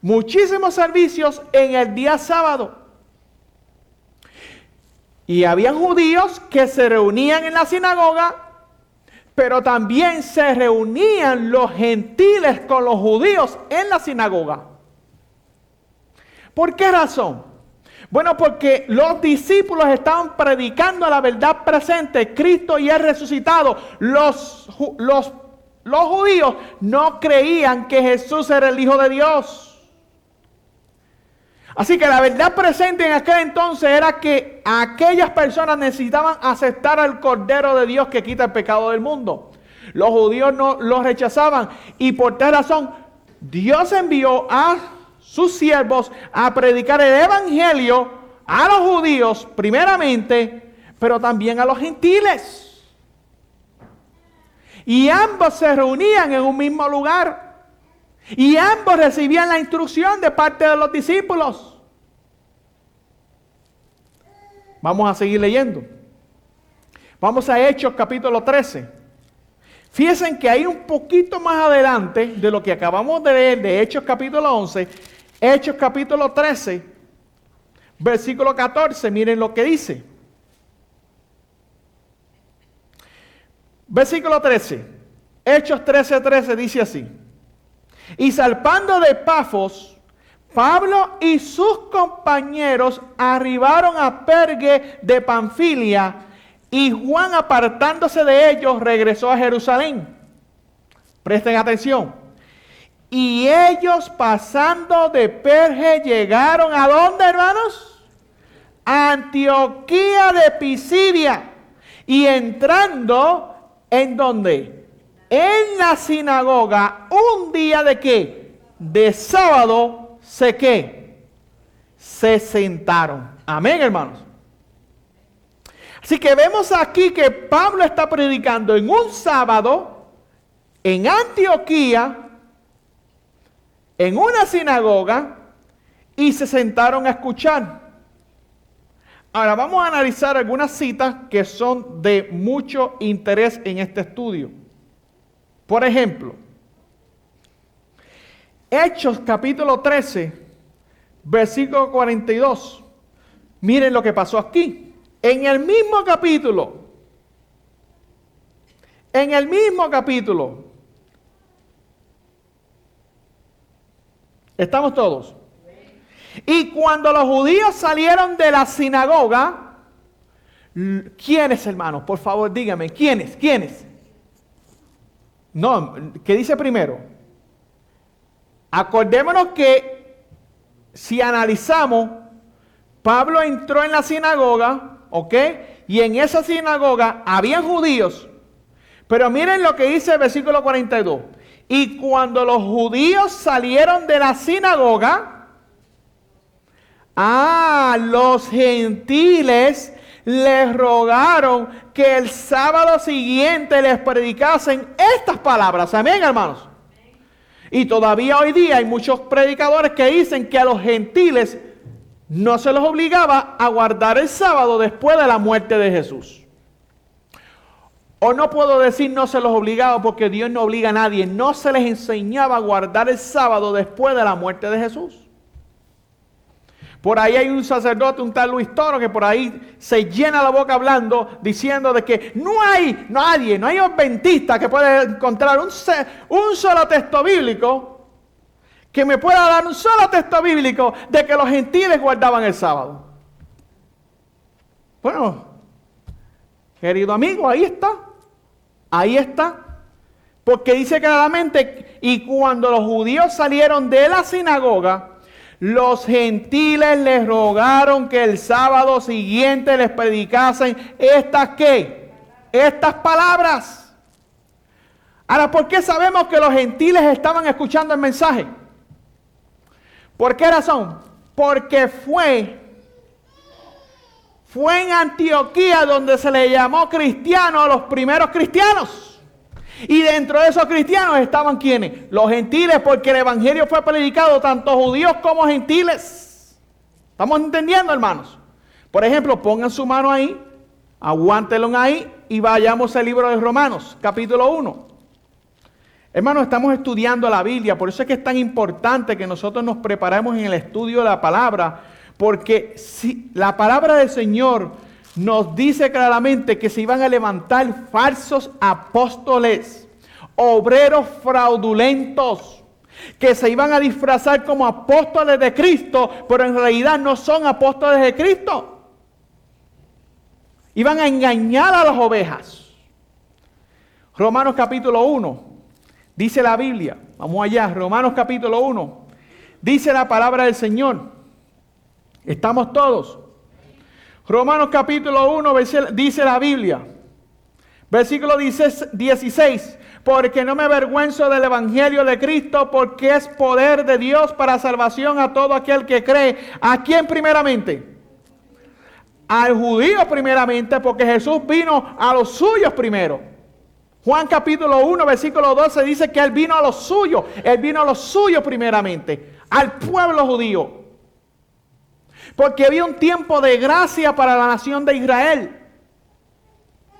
muchísimos servicios en el día sábado. Y habían judíos que se reunían en la sinagoga, pero también se reunían los gentiles con los judíos en la sinagoga. ¿Por qué razón? Bueno, porque los discípulos estaban predicando la verdad presente, Cristo y el resucitado. Los judíos no creían que Jesús era el Hijo de Dios. Así que la verdad presente en aquel entonces era que aquellas personas necesitaban aceptar al Cordero de Dios que quita el pecado del mundo. Los judíos no lo rechazaban y por tal razón Dios envió a sus siervos a predicar el evangelio a los judíos primeramente, pero también a los gentiles. Y ambos se reunían en un mismo lugar. Y ambos recibían la instrucción de parte de los discípulos. Vamos a seguir leyendo. Vamos a Hechos capítulo 13. Fíjense que hay un poquito más adelante de lo que acabamos de leer de Hechos capítulo 11. Hechos capítulo 13, versículo 14. Miren lo que dice. Versículo 13. Hechos 13:13 dice así. Y zarpando de Pafos, Pablo y sus compañeros arribaron a Perge de Panfilia, y Juan, apartándose de ellos, regresó a Jerusalén. Presten atención. Y ellos, pasando de Perge, llegaron ¿a dónde, hermanos? A Antioquía de Pisidia. Y entrando, ¿en dónde? En la sinagoga, un día de ¿qué? De sábado, se sentaron. Amén, hermanos. Así que vemos aquí que Pablo está predicando en un sábado, en Antioquía, en una sinagoga, y se sentaron a escuchar. Ahora vamos a analizar algunas citas que son de mucho interés en este estudio. Por ejemplo, Hechos capítulo 13, versículo 42. Miren lo que pasó aquí. En el mismo capítulo, ¿estamos todos? Y cuando los judíos salieron de la sinagoga, ¿quiénes, hermanos? Por favor, díganme, ¿quiénes? No, ¿qué dice primero? Acordémonos que si analizamos, Pablo entró en la sinagoga, ¿ok? Y en esa sinagoga habían judíos. Pero miren lo que dice el versículo 42. Y cuando los judíos salieron de la sinagoga, los gentiles les rogaron que el sábado siguiente les predicasen estas palabras. Amén, hermanos. Y todavía hoy día hay muchos predicadores que dicen que a los gentiles no se los obligaba a guardar el sábado después de la muerte de Jesús. O no puedo decir no se los obligaba porque Dios no obliga a nadie. No se les enseñaba a guardar el sábado después de la muerte de Jesús. Por ahí hay un sacerdote, un tal Luis Toro, que por ahí se llena la boca hablando, diciendo de que no hay adventista que pueda encontrar un solo texto bíblico que me pueda dar un solo texto bíblico de que los gentiles guardaban el sábado. Bueno, querido amigo, ahí está. Porque dice claramente, y cuando los judíos salieron de la sinagoga, los gentiles les rogaron que el sábado siguiente les predicasen estas palabras. Ahora, ¿por qué sabemos que los gentiles estaban escuchando el mensaje? ¿Por qué razón? Porque fue en Antioquía donde se le llamó cristiano a los primeros cristianos. Y dentro de esos cristianos estaban ¿quiénes? Los gentiles, porque el evangelio fue predicado tanto judíos como gentiles. ¿Estamos entendiendo, hermanos? Por ejemplo, pongan su mano ahí, aguántenlo ahí y vayamos al libro de Romanos, capítulo 1. Hermanos, estamos estudiando la Biblia, por eso es que es tan importante que nosotros nos preparemos en el estudio de la palabra, porque si la palabra del Señor nos dice claramente que se iban a levantar falsos apóstoles, obreros fraudulentos, que se iban a disfrazar como apóstoles de Cristo, pero en realidad no son apóstoles de Cristo. Iban a engañar a las ovejas. Romanos capítulo 1, dice la Biblia, vamos allá, Romanos capítulo 1, dice la palabra del Señor. ¿Estamos todos? Romanos capítulo 1, dice la Biblia, versículo 16, porque no me avergüenzo del evangelio de Cristo, porque es poder de Dios para salvación a todo aquel que cree. ¿A quién primeramente? Al judío primeramente, porque Jesús vino a los suyos primero. Juan capítulo 1, versículo 12 dice que Él vino a los suyos. Él vino a los suyos primeramente, al pueblo judío. Porque había un tiempo de gracia para la nación de Israel.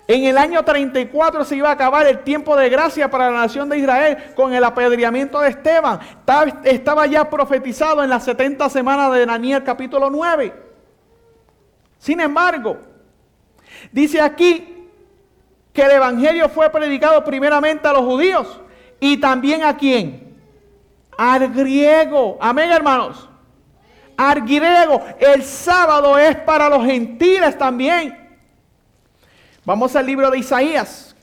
En el año 34 se iba a acabar el tiempo de gracia para la nación de Israel con el apedreamiento de Esteban. Estaba ya profetizado en las 70 semanas de Daniel capítulo 9. Sin embargo, dice aquí que el evangelio fue predicado primeramente a los judíos y también ¿a quién? Al griego. Amén, hermanos. Al griego. El sábado es para los gentiles también. Vamos al libro de Isaías.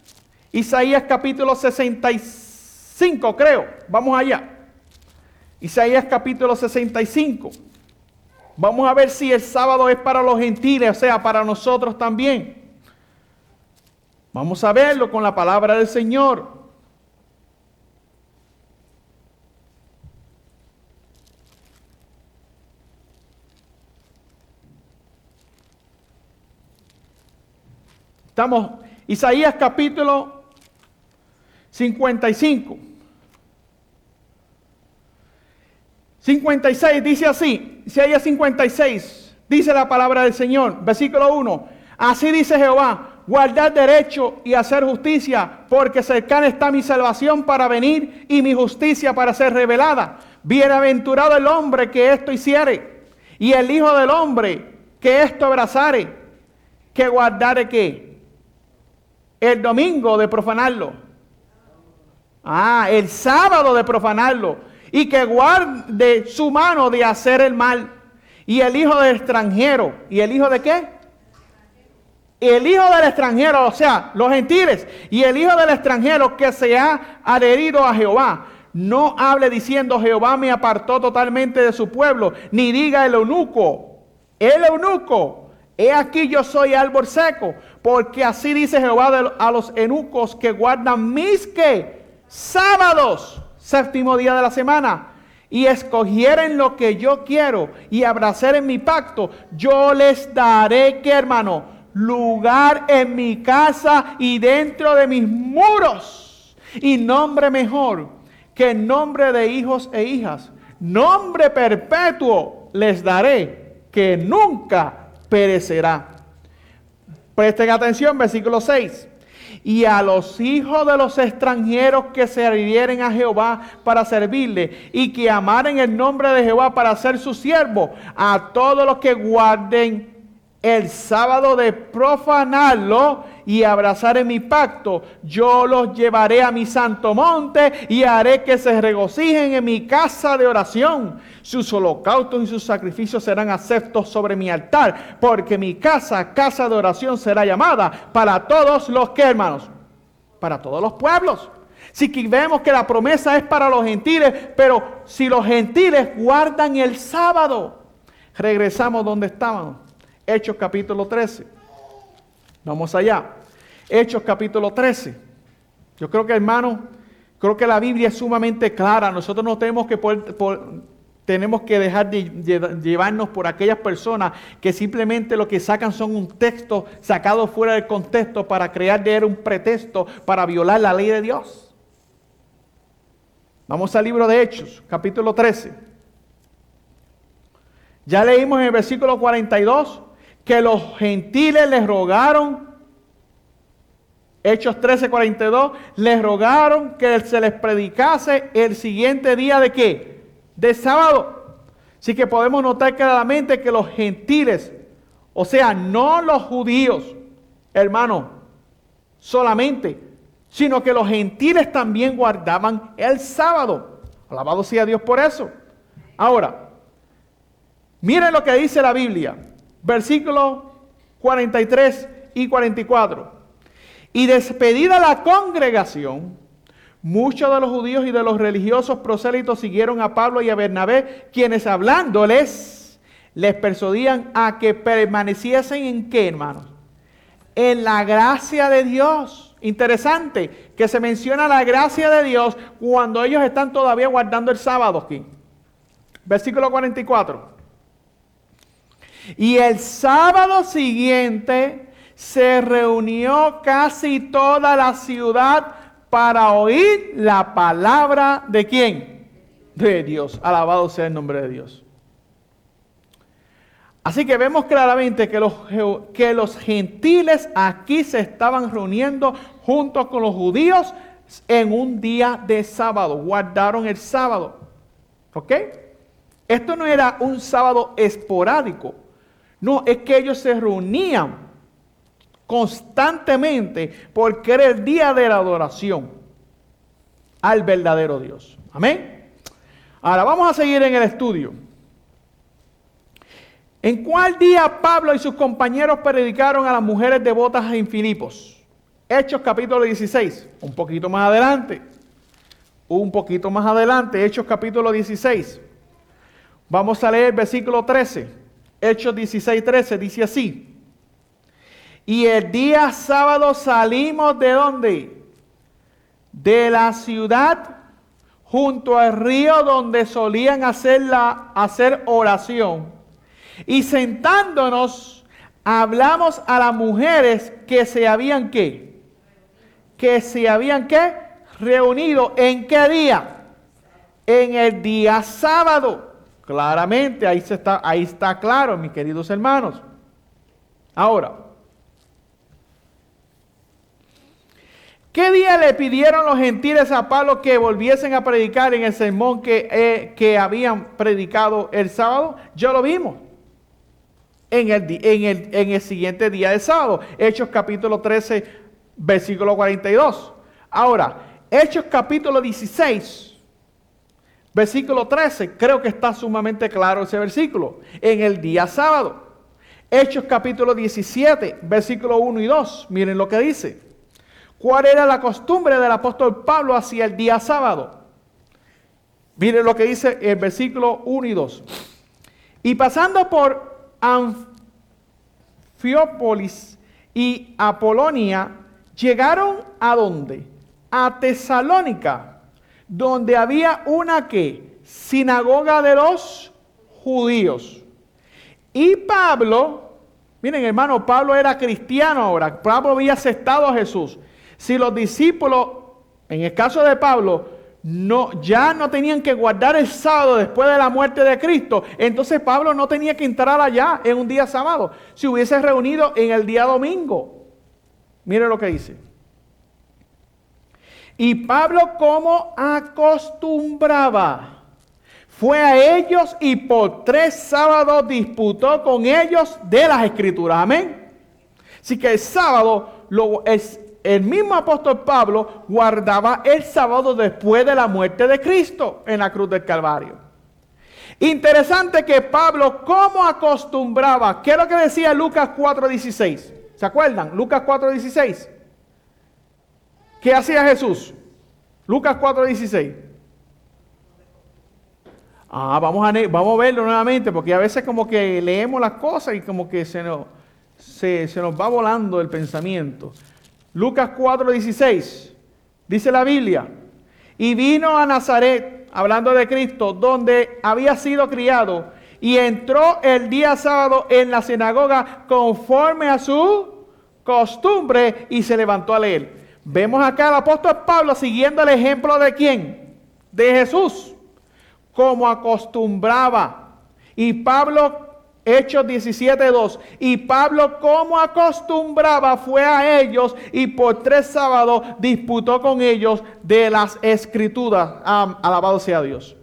Isaías capítulo 65, creo. Vamos allá. Isaías capítulo 65. Vamos a ver si el sábado es para los gentiles, o sea, para nosotros también. Vamos a verlo con la palabra del Señor. Estamos, Isaías capítulo 55. 56 dice así, Isaías 56, dice la palabra del Señor, versículo 1. Así dice Jehová, guardad derecho y hacer justicia, porque cercana está mi salvación para venir y mi justicia para ser revelada. Bienaventurado el hombre que esto hiciere, y el hijo del hombre que esto abrazare, que guardare ¿qué? El domingo de profanarlo. El sábado de profanarlo. Y que guarde su mano de hacer el mal. Y el hijo del extranjero. ¿Y el hijo de qué? El hijo del extranjero, o sea, los gentiles. Y el hijo del extranjero que se ha adherido a Jehová. No hable diciendo Jehová me apartó totalmente de su pueblo. Ni diga el eunuco. He aquí yo soy árbol seco. Porque así dice Jehová a los eunucos que guardan mis ¿qué? Sábados. Séptimo día de la semana, y escogieren lo que yo quiero y abraceren mi pacto, yo les daré, ¿qué, hermano? Lugar en mi casa y dentro de mis muros, y nombre mejor que nombre de hijos e hijas, nombre perpetuo les daré, que nunca perecerá. Presten atención, versículo 6. Y a los hijos de los extranjeros que se adhieren a Jehová para servirle y que amaren el nombre de Jehová para ser su siervo, a todos los que guarden el sábado de profanarlo y abrazar en mi pacto, yo los llevaré a mi santo monte y haré que se regocijen en mi casa de oración. Sus holocaustos y sus sacrificios serán aceptos sobre mi altar, porque mi casa, casa de oración será llamada para todos los que, hermanos, para todos los pueblos. Si que vemos que la promesa es para los gentiles, pero si los gentiles guardan el sábado, regresamos donde estábamos. Hechos capítulo 13. Vamos allá. Hechos capítulo 13. Yo creo que, hermano, creo que la Biblia es sumamente clara. Nosotros no tenemos que tenemos que dejar de llevarnos por aquellas personas que simplemente lo que sacan son un texto sacado fuera del contexto para crear de él un pretexto para violar la ley de Dios. Vamos al libro de Hechos, capítulo 13. Ya leímos en el versículo 42 que los gentiles les rogaron, Hechos 13:42, les rogaron que se les predicase el siguiente día de ¿qué? De sábado. Así que podemos notar claramente que los gentiles, o sea, no los judíos, hermano, solamente, sino que los gentiles también guardaban el sábado. Alabado sea Dios por eso. Ahora, miren lo que dice la Biblia, versículos 43 y 44. Y despedida la congregación, muchos de los judíos y de los religiosos prosélitos siguieron a Pablo y a Bernabé, quienes hablándoles, les persuadían a que permaneciesen en ¿qué, hermanos? En la gracia de Dios. Interesante que se menciona la gracia de Dios cuando ellos están todavía guardando el sábado aquí. Versículo 44. Y el sábado siguiente se reunió casi toda la ciudad para oír la palabra ¿de quién? De Dios. Alabado sea el nombre de Dios. Así que vemos claramente que los gentiles aquí se estaban reuniendo junto con los judíos en un día de sábado. Guardaron el sábado. ¿Ok? Esto no era un sábado esporádico. No, es que ellos se reunían constantemente porque era el día de la adoración al verdadero Dios. Amén. Ahora vamos a seguir en el estudio. ¿En cuál día Pablo y sus compañeros predicaron a las mujeres devotas en Filipos? Hechos capítulo 16, un poquito más adelante. Hechos capítulo 16. Vamos a leer versículo 13. Hechos 16, 13, dice así. Y el día sábado salimos ¿de dónde? De la ciudad junto al río donde solían hacer oración. Y sentándonos, hablamos a las mujeres que se habían ¿qué? Reunido. ¿En qué día? En el día sábado. Claramente, ahí está claro, mis queridos hermanos. Ahora, ¿qué día le pidieron los gentiles a Pablo que volviesen a predicar en el sermón que habían predicado el sábado? Ya lo vimos. En el siguiente día de sábado. Hechos capítulo 13, versículo 42. Ahora, Hechos capítulo 16, versículo 13. Creo que está sumamente claro ese versículo. En el día sábado. Hechos capítulo 17, versículo 1 y 2. Miren lo que dice. ¿Cuál era la costumbre del apóstol Pablo hacia el día sábado? Miren lo que dice el versículo 1 y 2. Y pasando por Anfiópolis y Apolonia, llegaron ¿a dónde? A Tesalónica, donde había una ¿qué? Sinagoga de los judíos. Y Pablo, miren hermano, Pablo era cristiano ahora. Pablo había aceptado a Jesús. Si los discípulos, en el caso de Pablo, ya no tenían que guardar el sábado después de la muerte de Cristo, entonces Pablo no tenía que entrar allá en un día sábado. Si hubiese reunido en el día domingo. Miren lo que dice. Y Pablo, como acostumbraba, fue a ellos y por 3 sábados disputó con ellos de las Escrituras. Amén. Así que el sábado, el mismo apóstol Pablo guardaba el sábado después de la muerte de Cristo en la cruz del Calvario. Interesante que Pablo, como acostumbraba, ¿qué es lo que decía Lucas 4:16? ¿Se acuerdan? Lucas 4:16. ¿Qué hacía Jesús? Lucas 4:16. Vamos a verlo nuevamente, porque a veces como que leemos las cosas y como que se nos va volando el pensamiento. Lucas 4:16, dice la Biblia, y vino a Nazaret, hablando de Cristo, donde había sido criado, y entró el día sábado en la sinagoga conforme a su costumbre, y se levantó a leer. Vemos acá al apóstol Pablo siguiendo el ejemplo de ¿quién? De Jesús, como acostumbraba. Y Pablo, Hechos 17:2. Y Pablo, como acostumbraba, fue a ellos y por 3 sábados disputó con ellos de las Escrituras. Alabado sea Dios.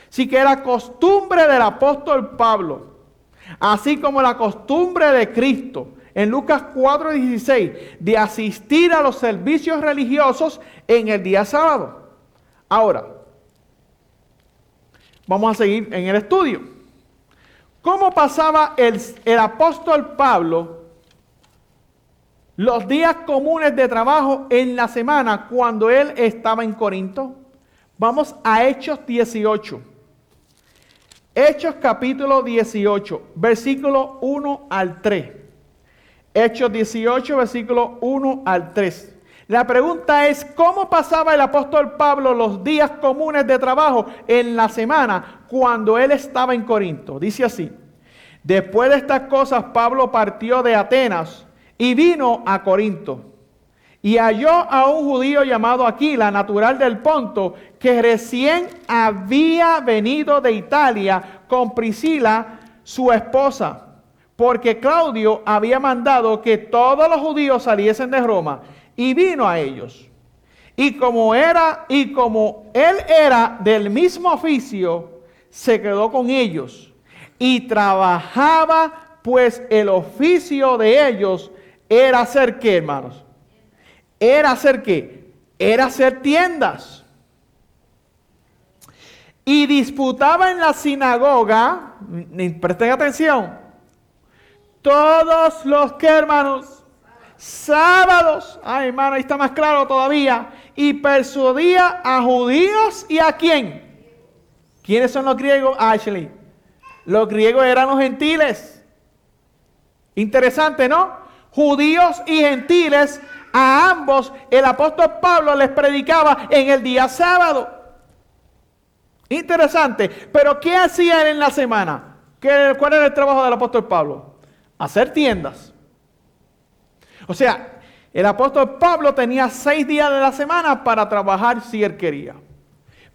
Así que era costumbre del apóstol Pablo, así como la costumbre de Cristo en Lucas 4:16, de asistir a los servicios religiosos en el día sábado. Ahora, Vamos a seguir en el estudio. ¿Cómo pasaba el apóstol Pablo los días comunes de trabajo en la semana cuando él estaba en Corinto? Vamos a Hechos 18. Hechos capítulo 18, versículo 1 al 3. Hechos 18, versículo 1 al 3. La pregunta es, ¿cómo pasaba el apóstol Pablo los días comunes de trabajo en la semana cuando él estaba en Corinto? Dice así: después de estas cosas, Pablo partió de Atenas y vino a Corinto. Y halló a un judío llamado Aquila, natural del Ponto, que recién había venido de Italia con Priscila, su esposa, porque Claudio había mandado que todos los judíos saliesen de Roma, y vino a ellos. Y como él era del mismo oficio, se quedó con ellos y trabajaba, pues el oficio de ellos era hacer ¿qué, hermanos? Era hacer ¿qué? Era hacer tiendas. Y disputaba en la sinagoga, presten atención, todos los que, hermanos, sábados, ay hermano, ahí está más claro todavía, y persuadía a judíos y a quién. ¿Quiénes son los griegos, Ashley? Los griegos eran los gentiles. Interesante, ¿no? Judíos y gentiles, a ambos el apóstol Pablo les predicaba en el día sábado. Interesante. Pero ¿qué hacía él en la semana? ¿Cuál era el trabajo del apóstol Pablo? Hacer tiendas. O sea, el apóstol Pablo tenía 6 días de la semana para trabajar si él quería.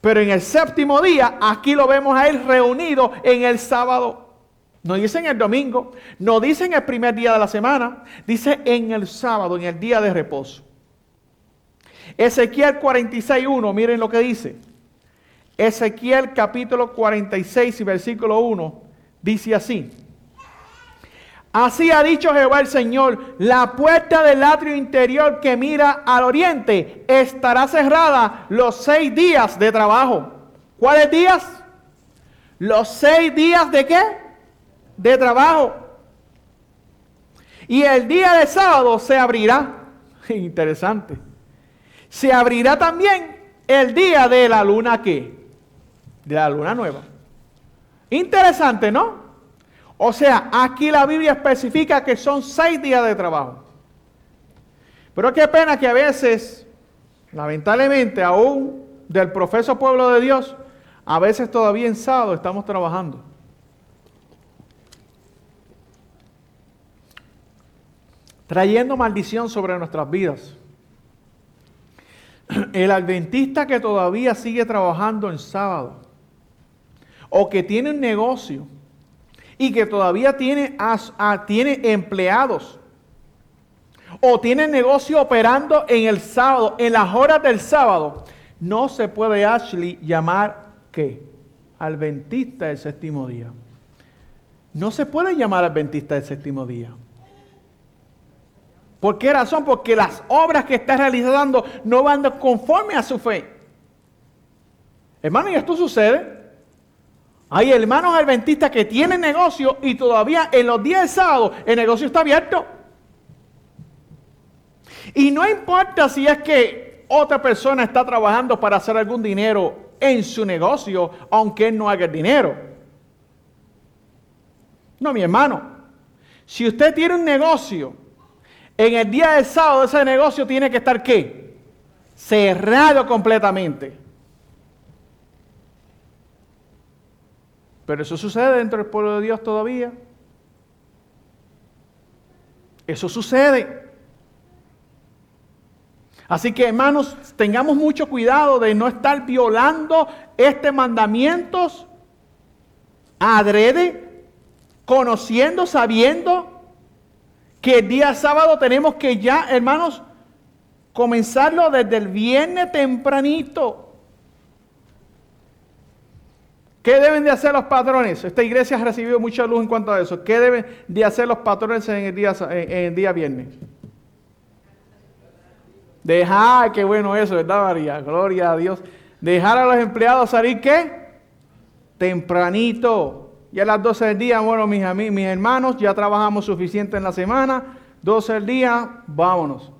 Pero en el séptimo día, aquí lo vemos a él reunido en el sábado. No dicen el domingo, no dicen el primer día de la semana, dice en el sábado, en el día de reposo. Ezequiel 46:1, miren lo que dice. Ezequiel capítulo 46 y versículo 1, dice así: así ha dicho Jehová el Señor, la puerta del atrio interior que mira al oriente estará cerrada los 6 días de trabajo. ¿Cuáles días? Los 6 días de ¿qué? De trabajo. Y el día de sábado se abrirá. Interesante. Se abrirá también el día de la luna ¿qué? De la luna nueva. Interesante, ¿no? O sea, aquí la Biblia especifica que son 6 días de trabajo. Pero qué pena que a veces, lamentablemente, aún del profeso pueblo de Dios, a veces todavía en sábado estamos trabajando. Trayendo maldición sobre nuestras vidas. El adventista que todavía sigue trabajando en sábado, o que tiene un negocio, y que todavía tiene empleados, o tiene negocio operando en el sábado, en las horas del sábado, no se puede, Ashley, llamar ¿qué? Adventista del séptimo día. No se puede llamar adventista del séptimo día. ¿Por qué razón? Porque las obras que está realizando no van conforme a su fe. Hermano, y esto sucede. Hay hermanos adventistas que tienen negocio y todavía en los días de sábado el negocio está abierto. Y no importa si es que otra persona está trabajando para hacer algún dinero en su negocio, aunque él no haga el dinero. No, mi hermano. Si usted tiene un negocio, en el día del sábado ese negocio tiene que estar ¿qué? Cerrado completamente. Pero eso sucede dentro del pueblo de Dios todavía. Eso sucede. Así que, hermanos, tengamos mucho cuidado de no estar violando este mandamientos adrede, conociendo, sabiendo que el día sábado tenemos que ya, hermanos, comenzarlo desde el viernes tempranito. ¿Qué deben de hacer los patrones? Esta iglesia ha recibido mucha luz en cuanto a eso. ¿Qué deben de hacer los patrones en el día viernes? Dejar, qué bueno eso, ¿verdad, María? Gloria a Dios. Dejar a los empleados salir, ¿qué? tempranito. Y a las 12 del día, bueno, mis hermanos, ya trabajamos suficiente en la semana. 12 del día, vámonos.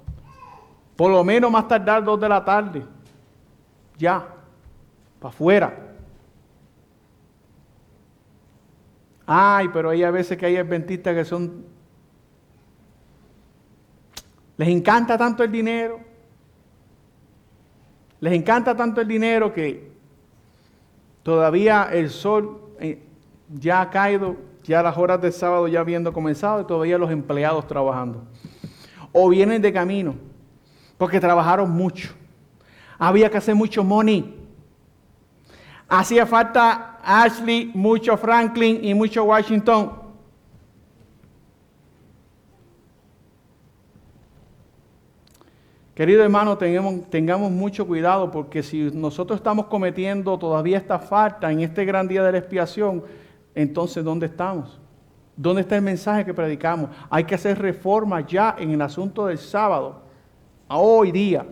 Por lo menos más tardar 2 de la tarde. Ya, para afuera. Ay, pero hay a veces que hay adventistas que les encanta tanto el dinero. Les encanta tanto el dinero que todavía el sol ya ha caído, ya las horas del sábado ya habiendo comenzado y todavía los empleados trabajando. O vienen de camino, porque trabajaron mucho. Había que hacer mucho money. Hacía falta Ashley, mucho Franklin y mucho Washington. Querido hermano, tengamos mucho cuidado, porque si nosotros estamos cometiendo todavía esta falta en este gran día de la expiación, entonces ¿dónde estamos? ¿Dónde está el mensaje que predicamos? Hay que hacer reformas ya en el asunto del sábado. Hoy día.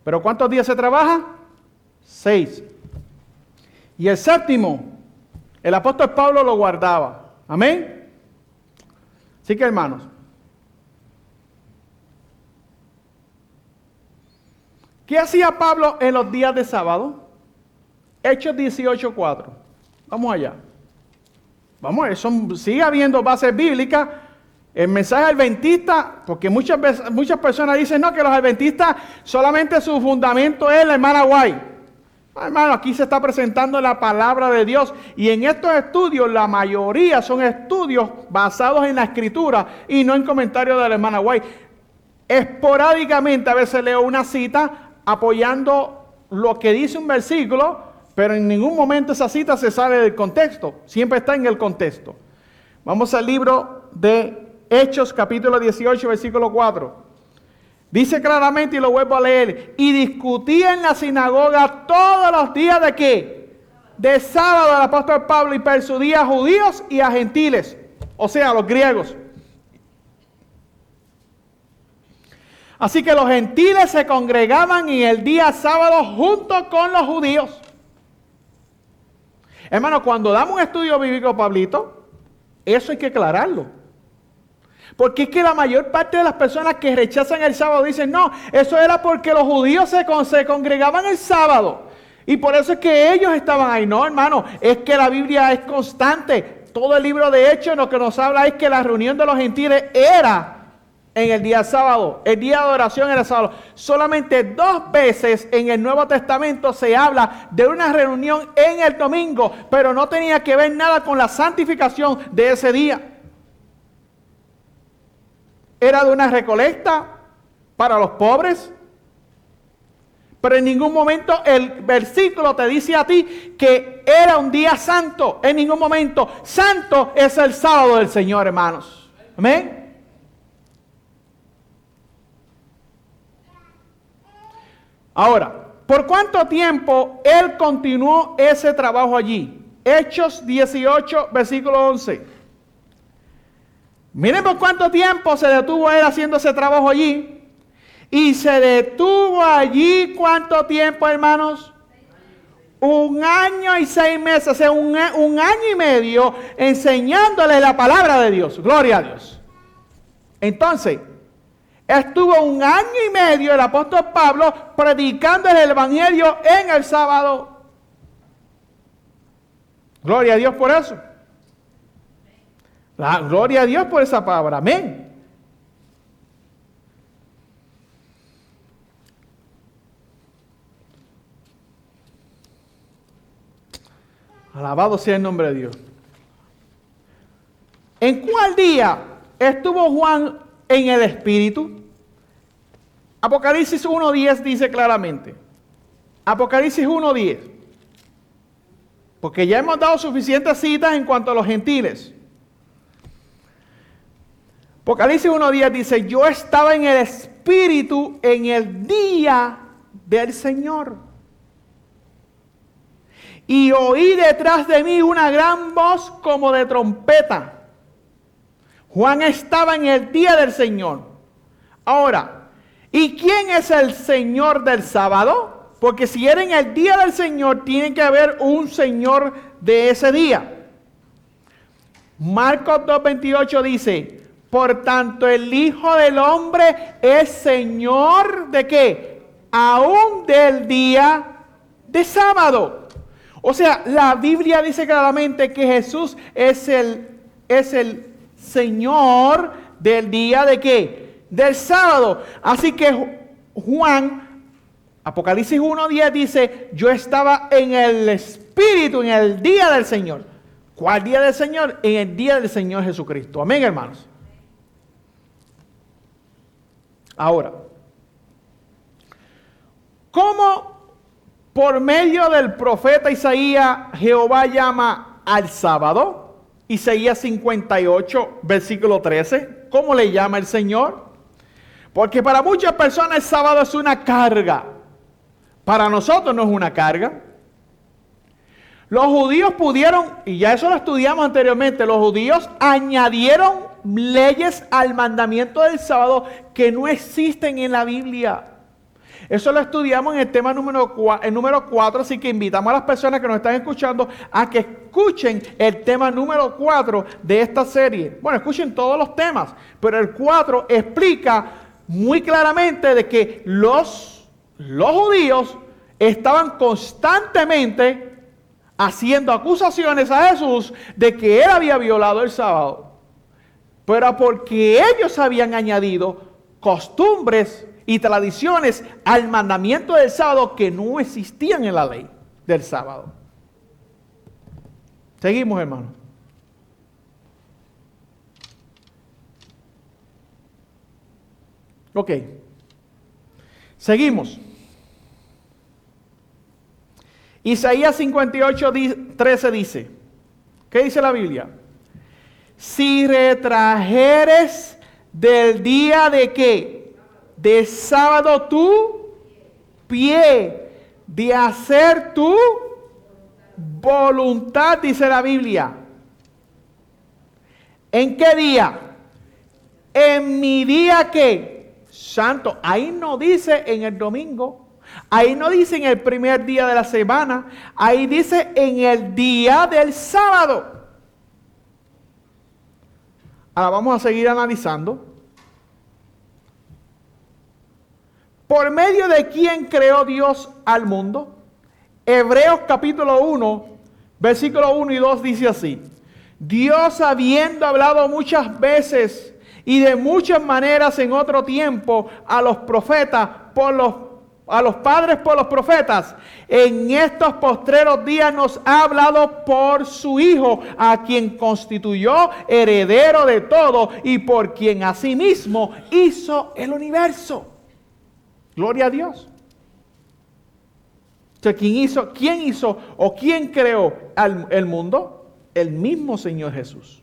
¿Pero cuántos días se trabaja? 6. Y el séptimo, el apóstol Pablo lo guardaba. Amén. Así que, hermanos, ¿qué hacía Pablo en los días de sábado? Hechos 18:4. Vamos allá. Vamos, eso sigue habiendo bases bíblicas. El mensaje adventista, porque muchas personas dicen, no, que los adventistas solamente su fundamento es la hermana White. Hermano, aquí se está presentando la palabra de Dios, y en estos estudios la mayoría son estudios basados en la escritura y no en comentarios de la hermana White. Esporádicamente a veces leo una cita apoyando lo que dice un versículo, pero en ningún momento esa cita se sale del contexto, siempre está en el contexto. Vamos al libro de Hechos, capítulo 18, versículo 4. Dice claramente, y lo vuelvo a leer, y discutía en la sinagoga todos los días ¿de qué? De sábado, el apóstol Pablo, y persuadía a judíos y a gentiles, o sea, a los griegos. Así que los gentiles se congregaban en el día sábado junto con los judíos. Hermano, cuando damos un estudio bíblico, Pablito, eso hay que aclararlo. Porque es que la mayor parte de las personas que rechazan el sábado dicen, no, eso era porque los judíos se congregaban el sábado. Y por eso es que ellos estaban ahí. No, hermano, es que la Biblia es constante. Todo el libro de Hechos lo que nos habla es que la reunión de los gentiles era en el día sábado. El día de oración era sábado. Solamente 2 veces en el Nuevo Testamento se habla de una reunión en el domingo, pero no tenía que ver nada con la santificación de ese día. Era de una recolecta para los pobres. Pero en ningún momento el versículo te dice a ti que era un día santo. En ningún momento. Santo es el sábado del Señor, hermanos. Amén. Ahora, ¿por cuánto tiempo él continuó ese trabajo allí? Hechos 18, versículo 11. Miren por cuánto tiempo se detuvo él haciendo ese trabajo allí. Y se detuvo allí, ¿cuánto tiempo, hermanos? 1 año y 6 meses, o sea, un año y medio enseñándole la palabra de Dios. Gloria a Dios. Entonces, estuvo 1 año y medio el apóstol Pablo predicando el evangelio en el sábado. Gloria a Dios por eso. Gloria a Dios por esa palabra. Amén. Alabado sea el nombre de Dios. ¿En cuál día estuvo Juan en el Espíritu? Apocalipsis 1:10 dice claramente. Apocalipsis 1:10. Porque ya hemos dado suficientes citas en cuanto a los gentiles. Apocalipsis 1:10 dice, yo estaba en el Espíritu en el día del Señor. Y oí detrás de mí una gran voz como de trompeta. Juan estaba en el día del Señor. Ahora, ¿y quién es el Señor del sábado? Porque si era en el día del Señor, tiene que haber un Señor de ese día. Marcos 2:28 dice, por tanto el Hijo del Hombre es Señor ¿de qué? Aún del día de sábado. O sea, la Biblia dice claramente que Jesús es el Señor del día de qué? Del sábado. Así que Juan, Apocalipsis 1:10 dice, yo estaba en el Espíritu en el día del Señor. ¿Cuál día del Señor? En el día del Señor Jesucristo. Amén, hermanos. Ahora, ¿cómo por medio del profeta Isaías Jehová llama al sábado? Isaías 58, versículo 13. ¿Cómo le llama el Señor? Porque para muchas personas el sábado es una carga. Para nosotros no es una carga. Los judíos pudieron, y ya eso lo estudiamos anteriormente, los judíos añadieron leyes al mandamiento del sábado que no existen en la Biblia. Eso lo estudiamos en el tema número 4, así que invitamos a las personas que nos están escuchando a que escuchen el tema número 4 de esta serie. Bueno, escuchen todos los temas, pero el 4 explica muy claramente de que los judíos estaban constantemente haciendo acusaciones a Jesús de que él había violado el sábado. Pero porque ellos habían añadido costumbres y tradiciones al mandamiento del sábado que no existían en la ley del sábado. Seguimos, hermano. Ok. Seguimos. Isaías 58:13 dice, ¿qué dice la Biblia? Si retrajeres del día de qué? De sábado tu pie, de hacer tu voluntad, dice la Biblia. ¿En qué día? En mi día ¿qué? Santo. Ahí no dice en el domingo. Ahí no dice en el primer día de la semana. Ahí dice en el día del sábado. Ahora vamos a seguir analizando. ¿Por medio de quién creó Dios al mundo? Hebreos capítulo 1, versículo 1 y 2 dice así. Dios, habiendo hablado muchas veces y de muchas maneras en otro tiempo a los profetas a los padres por los profetas, en estos postreros días nos ha hablado por su Hijo, a quien constituyó heredero de todo y por quien asimismo hizo el universo. Gloria a Dios. Entonces, ¿quién hizo o quién creó el mundo? El mismo Señor Jesús.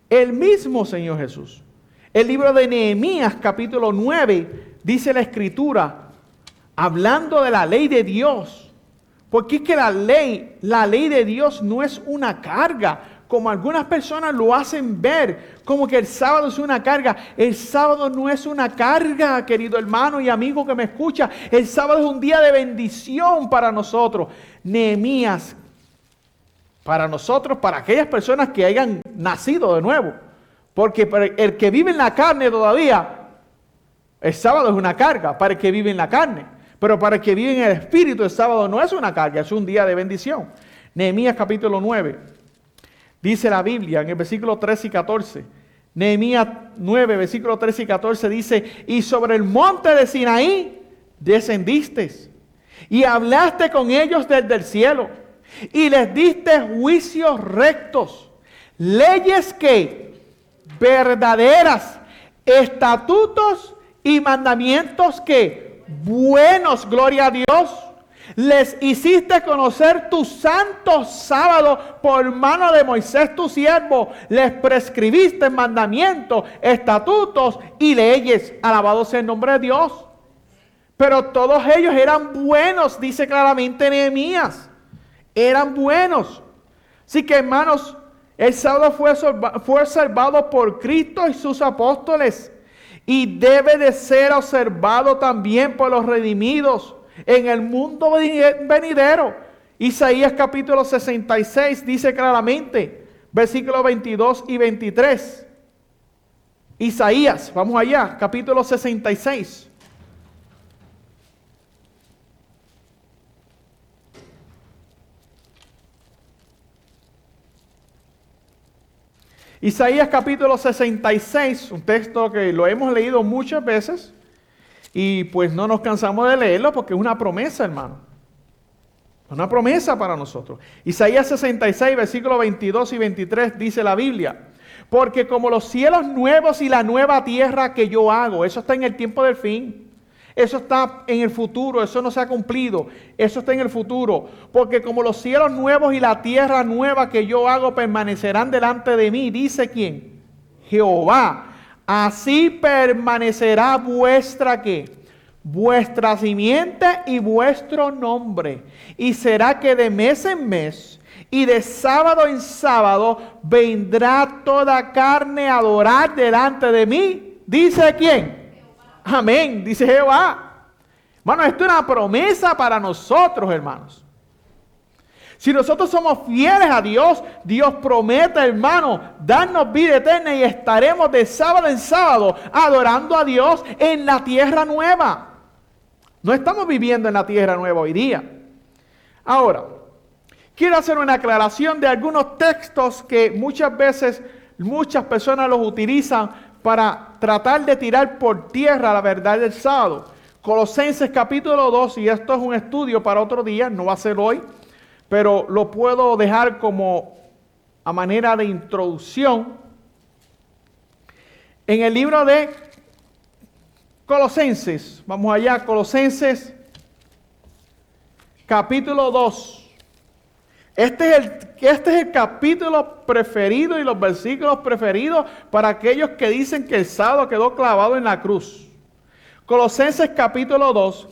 El mismo Señor Jesús. El libro de Nehemías capítulo 9 dice la Escritura, hablando de la ley de Dios, porque es que la ley de Dios no es una carga, como algunas personas lo hacen ver, como que el sábado es una carga. El sábado no es una carga, querido hermano y amigo que me escucha. El sábado es un día de bendición para nosotros. Nehemías, para nosotros, para aquellas personas que hayan nacido de nuevo, porque para el que vive en la carne todavía, el sábado es una carga para el que vive en la carne. Pero para el que vive en el Espíritu, el sábado no es una carga, es un día de bendición. Nehemías capítulo 9, dice la Biblia en el versículo 13 y 14. Nehemías 9, versículo 13 y 14 dice, y sobre el monte de Sinaí descendiste, y hablaste con ellos desde el cielo, y les diste juicios rectos, leyes que verdaderas, estatutos y mandamientos que buenos, gloria a Dios. Les hiciste conocer tu santo sábado por mano de Moisés tu siervo. Les prescribiste mandamientos, estatutos y leyes. Alabado sea el nombre de Dios. Pero todos ellos eran buenos, dice claramente Nehemías. Eran buenos. Así que, hermanos, el sábado fue observado por Cristo y sus apóstoles. Y debe de ser observado también por los redimidos, en el mundo venidero. Isaías capítulo 66 dice claramente, versículos 22 y 23. Isaías, vamos allá, capítulo 66. Isaías capítulo 66, un texto que lo hemos leído muchas veces y pues no nos cansamos de leerlo porque es una promesa, hermano. Una promesa para nosotros. Isaías 66, versículos 22 y 23 dice la Biblia, porque como los cielos nuevos y la nueva tierra que yo hago, eso está en el tiempo del fin. Eso está en el futuro, eso no se ha cumplido, eso está en el futuro. Porque como los cielos nuevos y la tierra nueva que yo hago permanecerán delante de mí, dice ¿quién? Jehová. Así permanecerá vuestra ¿qué? Vuestra simiente y vuestro nombre. Y será que de mes en mes y de sábado en sábado vendrá toda carne a adorar delante de mí. ¿Dice quién? Amén, dice Jehová. Hermanos, esto es una promesa para nosotros, hermanos. Si nosotros somos fieles a Dios, Dios promete, hermano, darnos vida eterna y estaremos de sábado en sábado adorando a Dios en la tierra nueva. No estamos viviendo en la tierra nueva hoy día. Ahora, quiero hacer una aclaración de algunos textos que muchas veces muchas personas los utilizan para tratar de tirar por tierra la verdad del sábado. Colosenses capítulo 2, y esto es un estudio para otro día, no va a ser hoy, pero lo puedo dejar como a manera de introducción. En el libro de Colosenses, vamos allá, Colosenses capítulo 2. Este es el capítulo preferido y los versículos preferidos para aquellos que dicen que el sábado quedó clavado en la cruz. Colosenses capítulo 2,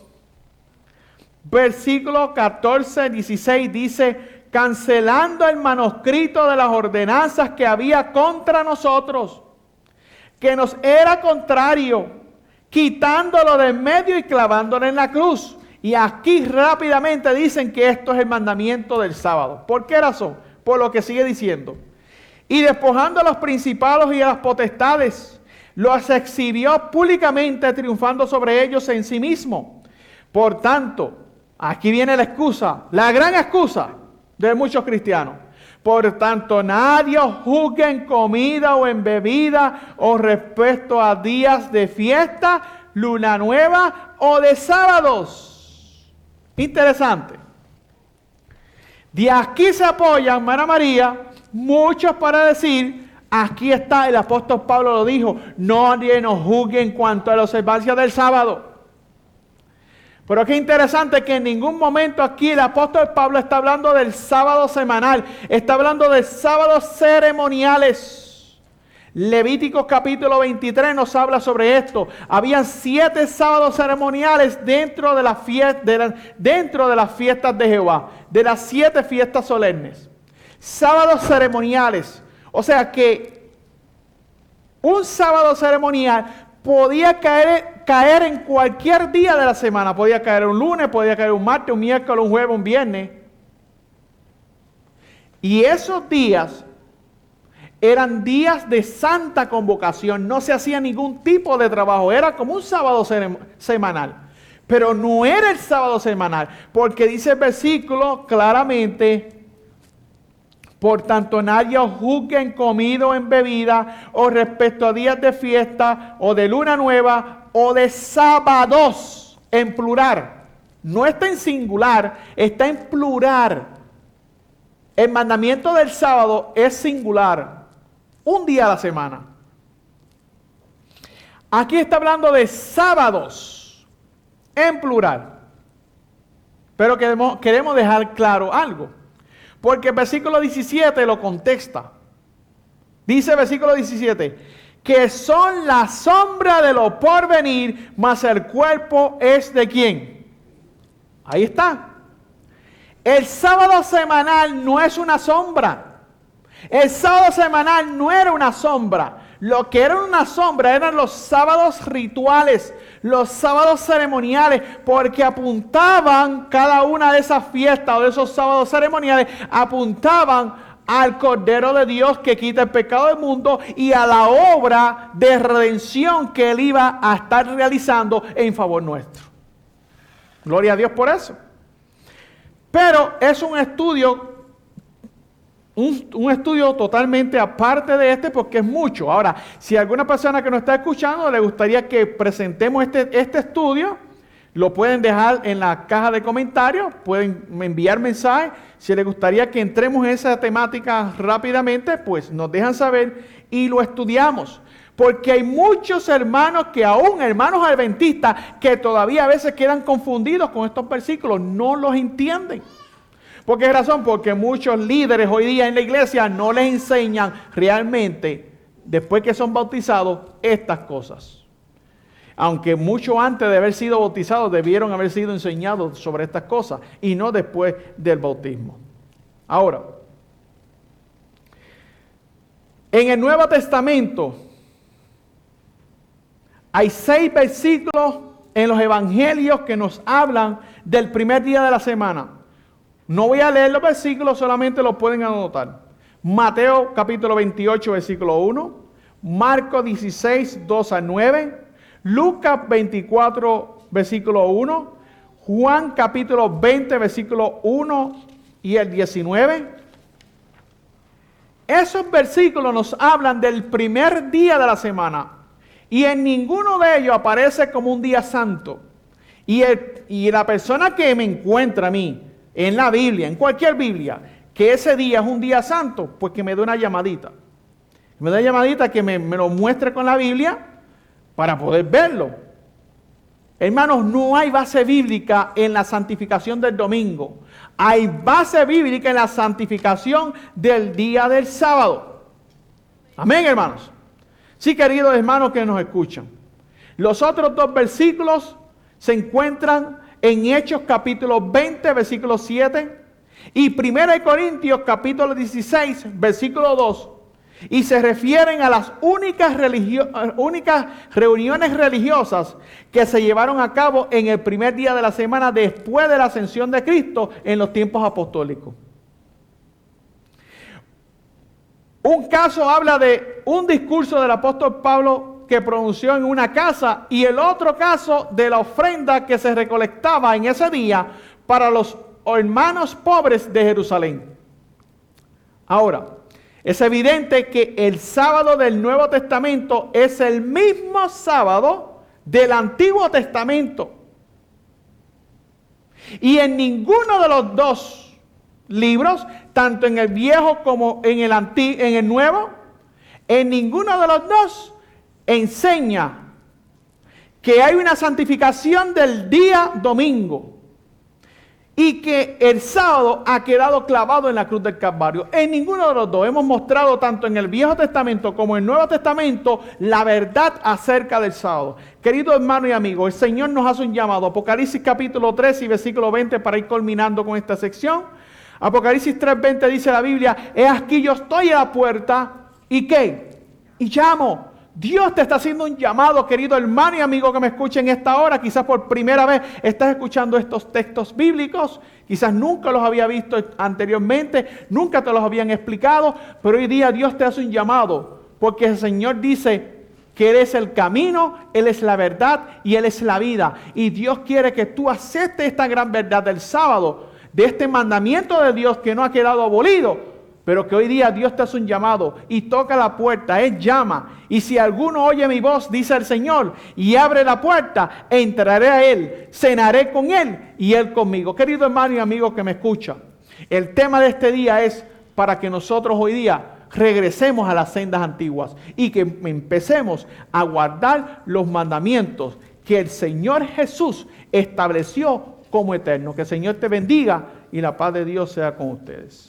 versículo 14, 16 dice, cancelando el manuscrito de las ordenanzas que había contra nosotros, que nos era contrario, quitándolo de en medio y clavándolo en la cruz. Y aquí rápidamente dicen que esto es el mandamiento del sábado. ¿Por qué razón? Por lo que sigue diciendo. Y despojando a los principados y a las potestades, los exhibió públicamente, triunfando sobre ellos en sí mismo. Por tanto, aquí viene la excusa, la gran excusa de muchos cristianos. Por tanto, nadie os juzgue en comida o en bebida o respecto a días de fiesta, luna nueva o de sábados. Interesante. De aquí se apoyan, hermana María, muchos para decir, aquí está, el apóstol Pablo lo dijo, nadie nos juzgue en cuanto a la observancia del sábado. Pero qué interesante que en ningún momento aquí el apóstol Pablo está hablando del sábado semanal, está hablando de sábados ceremoniales. Levíticos capítulo 23 nos habla sobre esto. Habían 7 sábados ceremoniales dentro de las fiestas de Jehová, de las 7 fiestas solemnes. Sábados ceremoniales. O sea que un sábado ceremonial podía caer en cualquier día de la semana. Podía caer un lunes, podía caer un martes, un miércoles, un jueves, un viernes. Y esos días eran días de santa convocación, no se hacía ningún tipo de trabajo, era como un sábado semanal. Pero no era el sábado semanal, porque dice el versículo claramente, por tanto nadie os juzgue en comida o en bebida, o respecto a días de fiesta, o de luna nueva, o de sábados, en plural. No está en singular, está en plural. El mandamiento del sábado es singular. Un día a la semana. Aquí está hablando de sábados en plural. Pero queremos dejar claro algo. Porque el versículo 17 lo contesta. Dice el versículo 17, que son la sombra de lo porvenir, mas el cuerpo es de ¿quién? Ahí está. El sábado semanal no es una sombra. El sábado semanal no era una sombra. Lo que era una sombra eran los sábados rituales, los sábados ceremoniales, porque apuntaban cada una de esas fiestas o de esos sábados ceremoniales, apuntaban al Cordero de Dios que quita el pecado del mundo y a la obra de redención que Él iba a estar realizando en favor nuestro. Gloria a Dios por eso. Pero es un estudio totalmente aparte de este porque es mucho. Ahora, si alguna persona que nos está escuchando le gustaría que presentemos este estudio, lo pueden dejar en la caja de comentarios, pueden enviar mensajes. Si les gustaría que entremos en esa temática rápidamente, pues nos dejan saber y lo estudiamos. Porque hay muchos hermanos que aún, hermanos adventistas, que todavía a veces quedan confundidos con estos versículos, no los entienden. ¿Por qué razón? Porque muchos líderes hoy día en la iglesia no les enseñan realmente, después que son bautizados, estas cosas. Aunque mucho antes de haber sido bautizados debieron haber sido enseñados sobre estas cosas y no después del bautismo. Ahora, en el Nuevo Testamento hay 6 versículos en los evangelios que nos hablan del primer día de la semana. No voy a leer los versículos, solamente los pueden anotar. Mateo capítulo 28, versículo 1. Marcos 16, 2 a 9. Lucas 24, versículo 1. Juan capítulo 20, versículo 1 y el 19. Esos versículos nos hablan del primer día de la semana. Y en ninguno de ellos aparece como un día santo. Y la persona que me encuentra a mí en la Biblia, en cualquier Biblia, que ese día es un día santo, pues que me dé una llamadita. Me dé una llamadita que me lo muestre con la Biblia para poder verlo. Hermanos, no hay base bíblica en la santificación del domingo. Hay base bíblica en la santificación del día del sábado. Amén, hermanos. Sí, queridos hermanos que nos escuchan. Los otros 2 versículos se encuentran en Hechos capítulo 20, versículo 7, y 1 Corintios capítulo 16, versículo 2, y se refieren a las únicas reuniones religiosas que se llevaron a cabo en el primer día de la semana después de la ascensión de Cristo en los tiempos apostólicos. Un caso habla de un discurso del apóstol Pablo que pronunció en una casa, y el otro caso de la ofrenda que se recolectaba en ese día para los hermanos pobres de Jerusalén. Ahora, es evidente que el sábado del Nuevo Testamento es el mismo sábado del Antiguo Testamento. Y en ninguno de los 2 libros, tanto en el Viejo como en el Nuevo, en ninguno de los 2 enseña que hay una santificación del día domingo y que el sábado ha quedado clavado en la cruz del Calvario. En ninguno de los 2 hemos mostrado, tanto en el Viejo Testamento como en el Nuevo Testamento, la verdad acerca del sábado. Querido hermano y amigo, el Señor nos hace un llamado. Apocalipsis capítulo 3 y versículo 20 para ir culminando con esta sección. Apocalipsis 3:20 dice la Biblia: he aquí yo estoy a la puerta, ¿y qué? Y llamo. Dios te está haciendo un llamado, querido hermano y amigo que me escucha en esta hora. Quizás por primera vez estás escuchando estos textos bíblicos. Quizás nunca los había visto anteriormente, nunca te los habían explicado. Pero hoy día Dios te hace un llamado, porque el Señor dice que Él es el camino, Él es la verdad y Él es la vida. Y Dios quiere que tú aceptes esta gran verdad del sábado, de este mandamiento de Dios que no ha quedado abolido, pero que hoy día Dios te hace un llamado y toca la puerta, Él llama. Y si alguno oye mi voz, dice el Señor, y abre la puerta, entraré a Él, cenaré con Él y Él conmigo. Querido hermano y amigo que me escucha, el tema de este día es para que nosotros hoy día regresemos a las sendas antiguas y que empecemos a guardar los mandamientos que el Señor Jesús estableció como eterno. Que el Señor te bendiga y la paz de Dios sea con ustedes.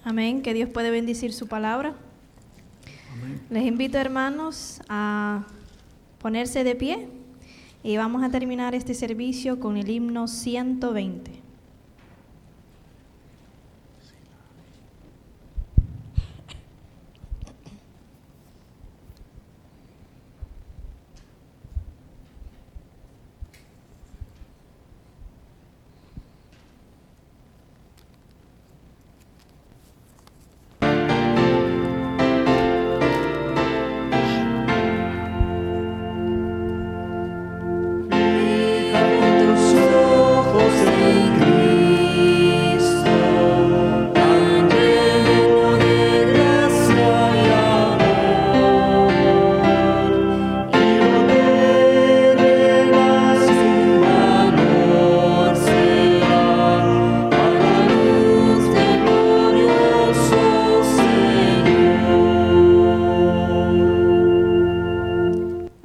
Amén, que Dios puede bendecir su palabra. Amén. Les invito, hermanos, a ponerse de pie y vamos a terminar este servicio con el himno 120.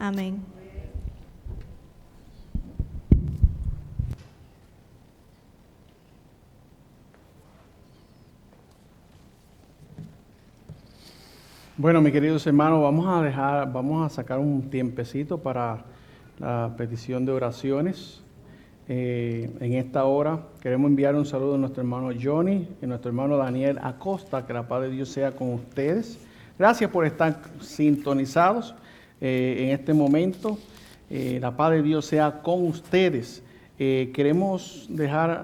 Amén. Bueno, mis queridos hermanos, vamos a sacar un tiempecito para la petición de oraciones. En esta hora queremos enviar un saludo a nuestro hermano Johnny y a nuestro hermano Daniel Acosta, que la paz de Dios sea con ustedes. Gracias por estar sintonizados en este momento. La paz de Dios sea con ustedes. Queremos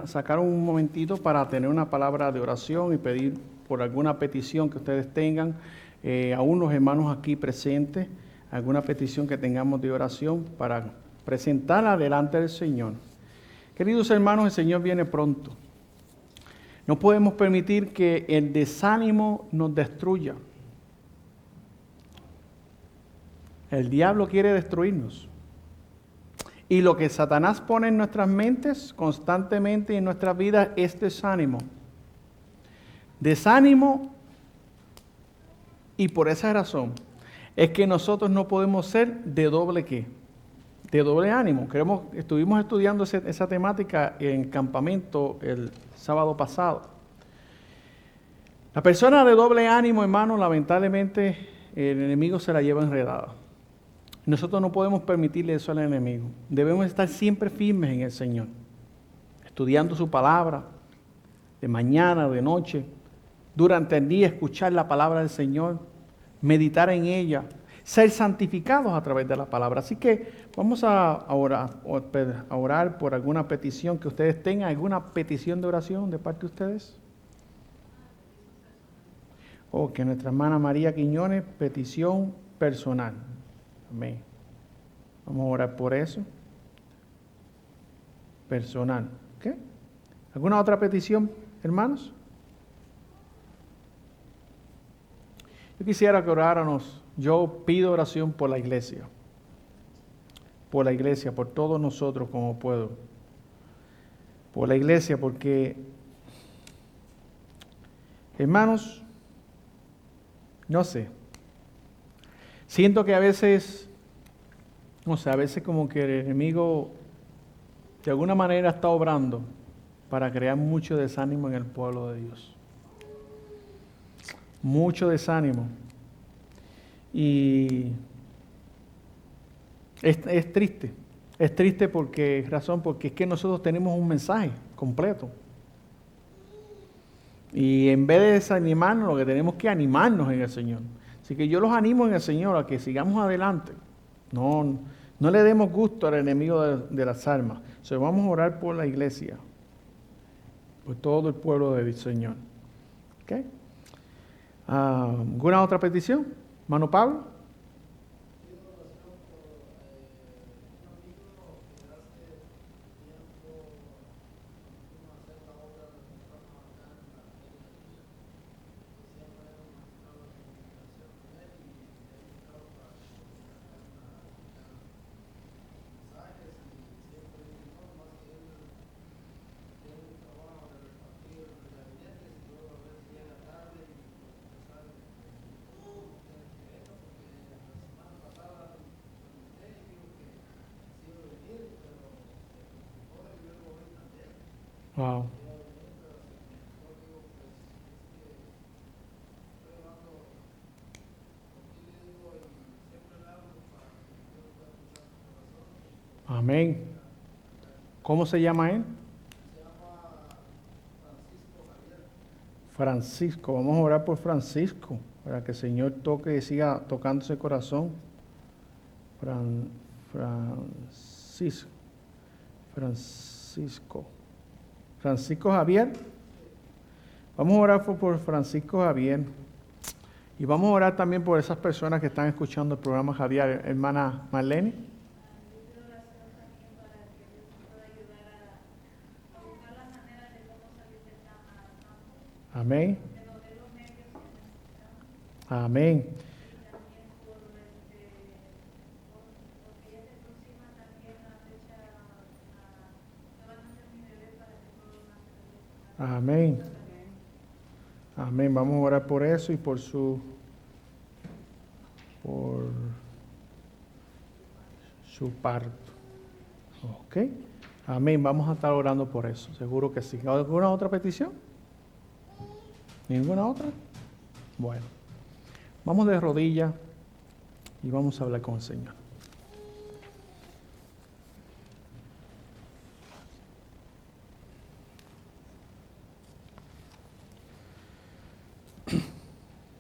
sacar un momentito para tener una palabra de oración y pedir por alguna petición que ustedes tengan, aún los hermanos aquí presentes, alguna petición que tengamos de oración para presentarla delante del Señor. Queridos hermanos, el Señor viene pronto. No podemos permitir que el desánimo nos destruya. El diablo quiere destruirnos. Y lo que Satanás pone en nuestras mentes constantemente en nuestras vidas es desánimo. Desánimo, y por esa razón es que nosotros no podemos ser de doble ¿qué? De doble ánimo. Estuvimos estudiando esa temática en campamento el sábado pasado. La persona de doble ánimo, hermano, lamentablemente el enemigo se la lleva enredada. Nosotros no podemos permitirle eso al enemigo. Debemos estar siempre firmes en el Señor, estudiando su palabra, de mañana, de noche, durante el día, escuchar la palabra del Señor, meditar en ella, ser santificados a través de la palabra. Así que vamos a orar por alguna petición que ustedes tengan, alguna petición de oración de parte de ustedes. Que nuestra hermana María Quiñones, petición personal. Amén. Vamos a orar por eso. Personal. ¿Ok? ¿Alguna otra petición, hermanos? Yo quisiera que oráramos. Yo pido oración por la iglesia. Por la iglesia, por todos nosotros como puedo. Por la iglesia, porque, hermanos, no sé. Siento que a veces como que el enemigo de alguna manera está obrando para crear mucho desánimo en el pueblo de Dios. Mucho desánimo. Y es triste porque es que nosotros tenemos un mensaje completo. Y en vez de desanimarnos, lo que tenemos que animarnos en el Señor. Así que yo los animo en el Señor a que sigamos adelante. No le demos gusto al enemigo de las almas. Vamos a orar por la iglesia, por todo el pueblo del Señor. ¿Okay? ¿Alguna otra petición? ¿Mano Pablo? Wow. Amén. ¿Cómo se llama él? Francisco. Vamos a orar por Francisco, para que el Señor toque y siga tocando ese corazón. Francisco Javier. Vamos a orar por Francisco Javier. Y vamos a orar también por esas personas que están escuchando el programa Javier. Hermana Marlene. Amén. Amén. Amén. Amén. Vamos a orar por eso y por su parto. Ok. Amén. Vamos a estar orando por eso. Seguro que sí. ¿Alguna otra petición? ¿Ninguna otra? Bueno. Vamos de rodillas y vamos a hablar con el Señor.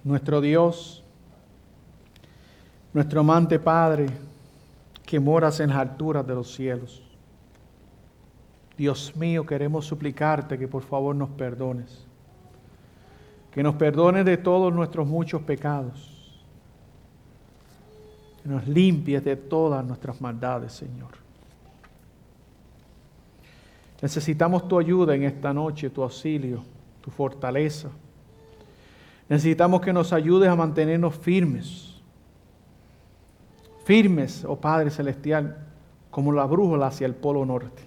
Nuestro Dios, nuestro amante Padre, que moras en las alturas de los cielos. Dios mío, queremos suplicarte que por favor nos perdones. Que nos perdones de todos nuestros muchos pecados. Que nos limpies de todas nuestras maldades, Señor. Necesitamos tu ayuda en esta noche, tu auxilio, tu fortaleza. Necesitamos que nos ayudes a mantenernos firmes. Firmes, oh Padre Celestial, como la brújula hacia el polo norte.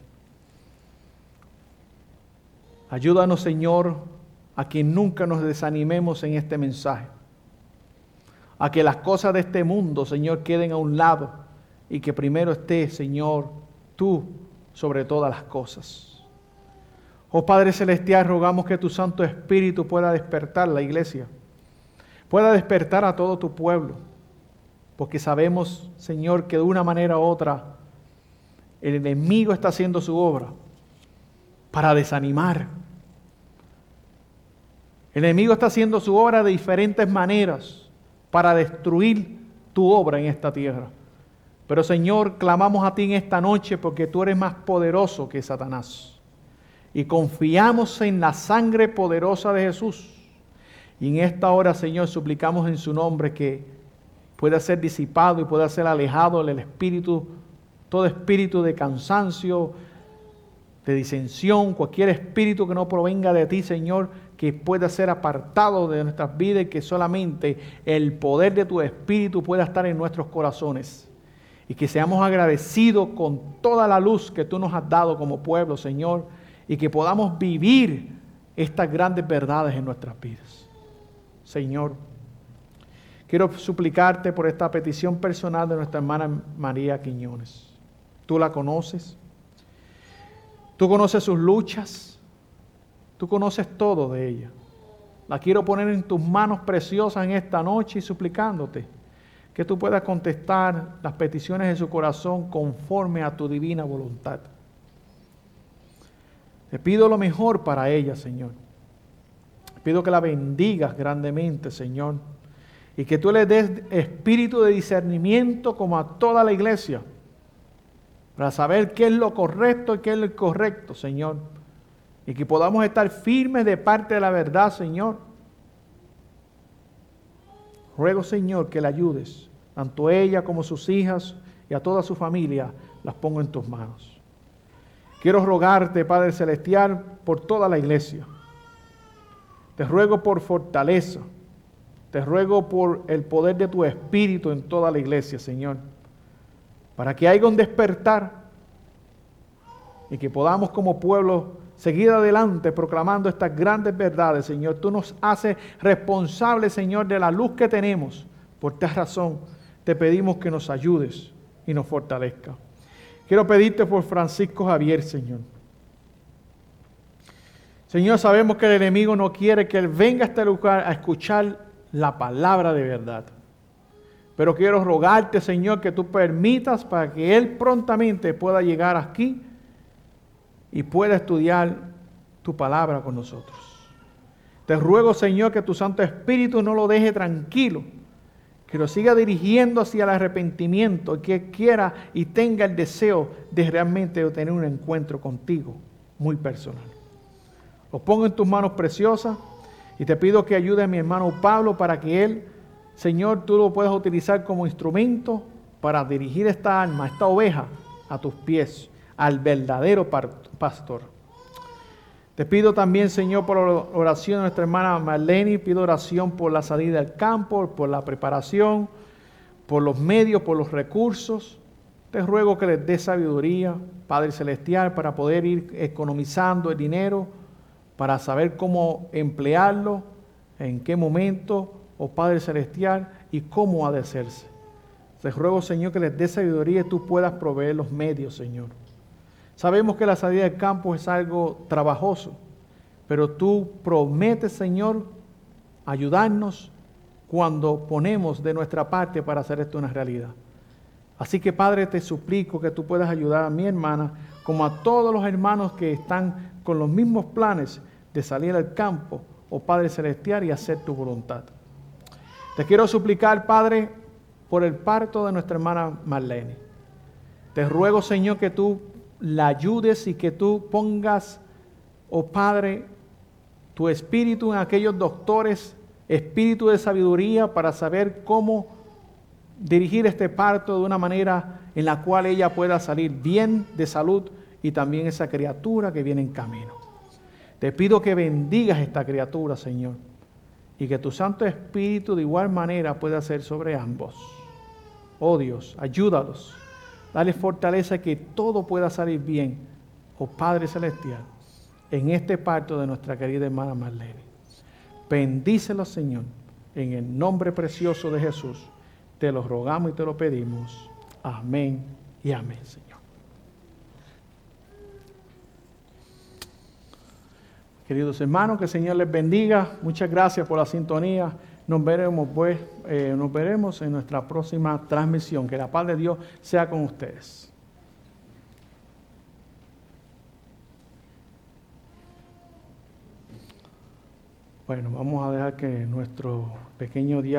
Ayúdanos, Señor, a que nunca nos desanimemos en este mensaje. A que las cosas de este mundo, Señor, queden a un lado y que primero esté, Señor, tú sobre todas las cosas. Oh Padre Celestial, rogamos que tu Santo Espíritu pueda despertar la iglesia, pueda despertar a todo tu pueblo, porque sabemos, Señor, que de una manera u otra el enemigo está haciendo su obra para desanimar. El enemigo está haciendo su obra de diferentes maneras para destruir tu obra en esta tierra. Pero Señor, clamamos a ti en esta noche porque tú eres más poderoso que Satanás. Y confiamos en la sangre poderosa de Jesús. Y en esta hora, Señor, suplicamos en su nombre que pueda ser disipado y pueda ser alejado del espíritu, todo espíritu de cansancio, de disensión, cualquier espíritu que no provenga de ti, Señor, que pueda ser apartado de nuestras vidas y que solamente el poder de tu espíritu pueda estar en nuestros corazones. Y que seamos agradecidos con toda la luz que tú nos has dado como pueblo, Señor, y que podamos vivir estas grandes verdades en nuestras vidas. Señor, quiero suplicarte por esta petición personal de nuestra hermana María Quiñones. Tú la conoces. Tú conoces sus luchas. Tú conoces todo de ella. La quiero poner en tus manos preciosas en esta noche y suplicándote que tú puedas contestar las peticiones de su corazón conforme a tu divina voluntad. Te pido lo mejor para ella, Señor. Te pido que la bendigas grandemente, Señor, y que tú le des espíritu de discernimiento como a toda la iglesia, para saber qué es lo correcto y qué es lo incorrecto, Señor, y que podamos estar firmes de parte de la verdad, Señor. Ruego, Señor, que la ayudes, tanto ella como sus hijas y a toda su familia, las pongo en tus manos. Quiero rogarte, Padre Celestial, por toda la iglesia. Te ruego por fortaleza. Te ruego por el poder de tu Espíritu en toda la iglesia, Señor. Para que haya un despertar y que podamos como pueblo seguir adelante proclamando estas grandes verdades, Señor. Tú nos haces responsables, Señor, de la luz que tenemos. Por esta razón te pedimos que nos ayudes y nos fortalezca. Quiero pedirte por Francisco Javier, Señor. Señor, sabemos que el enemigo no quiere que él venga a este lugar a escuchar la palabra de verdad. Pero quiero rogarte, Señor, que tú permitas para que él prontamente pueda llegar aquí y pueda estudiar tu palabra con nosotros. Te ruego, Señor, que tu Santo Espíritu no lo deje tranquilo, que lo siga dirigiendo hacia el arrepentimiento, que quiera y tenga el deseo de realmente tener un encuentro contigo muy personal. Lo pongo en tus manos preciosas y te pido que ayude a mi hermano Pablo para que él, Señor, tú lo puedas utilizar como instrumento para dirigir esta alma, esta oveja, a tus pies, al verdadero pastor. Te pido también, Señor, por la oración de nuestra hermana Marlene, pido oración por la salida del campo, por la preparación, por los medios, por los recursos. Te ruego que les dé sabiduría, Padre Celestial, para poder ir economizando el dinero, para saber cómo emplearlo, en qué momento, oh Padre Celestial, y cómo ha de hacerse. Te ruego, Señor, que les dé sabiduría y tú puedas proveer los medios, Señor. Sabemos que la salida del campo es algo trabajoso, pero tú prometes, Señor, ayudarnos cuando ponemos de nuestra parte para hacer esto una realidad. Así que, Padre, te suplico que tú puedas ayudar a mi hermana, como a todos los hermanos que están con los mismos planes de salir al campo, oh Padre Celestial, y hacer tu voluntad. Te quiero suplicar, Padre, por el parto de nuestra hermana Marlene. Te ruego, Señor, que tú la ayudes y que tú pongas, oh Padre, tu espíritu en aquellos doctores, espíritu de sabiduría para saber cómo dirigir este parto de una manera en la cual ella pueda salir bien de salud y también esa criatura que viene en camino. Te pido que bendigas esta criatura, Señor, y que tu Santo Espíritu de igual manera pueda ser sobre ambos. Oh Dios, ayúdalos. Dale fortaleza que todo pueda salir bien, oh Padre Celestial, en este parto de nuestra querida hermana Marlene. Bendícelo, Señor, en el nombre precioso de Jesús. Te lo rogamos y te lo pedimos. Amén y amén, Señor. Queridos hermanos, que el Señor les bendiga. Muchas gracias por la sintonía. Nos veremos en nuestra próxima transmisión. Que la paz de Dios sea con ustedes. Bueno, vamos a dejar que nuestro pequeño día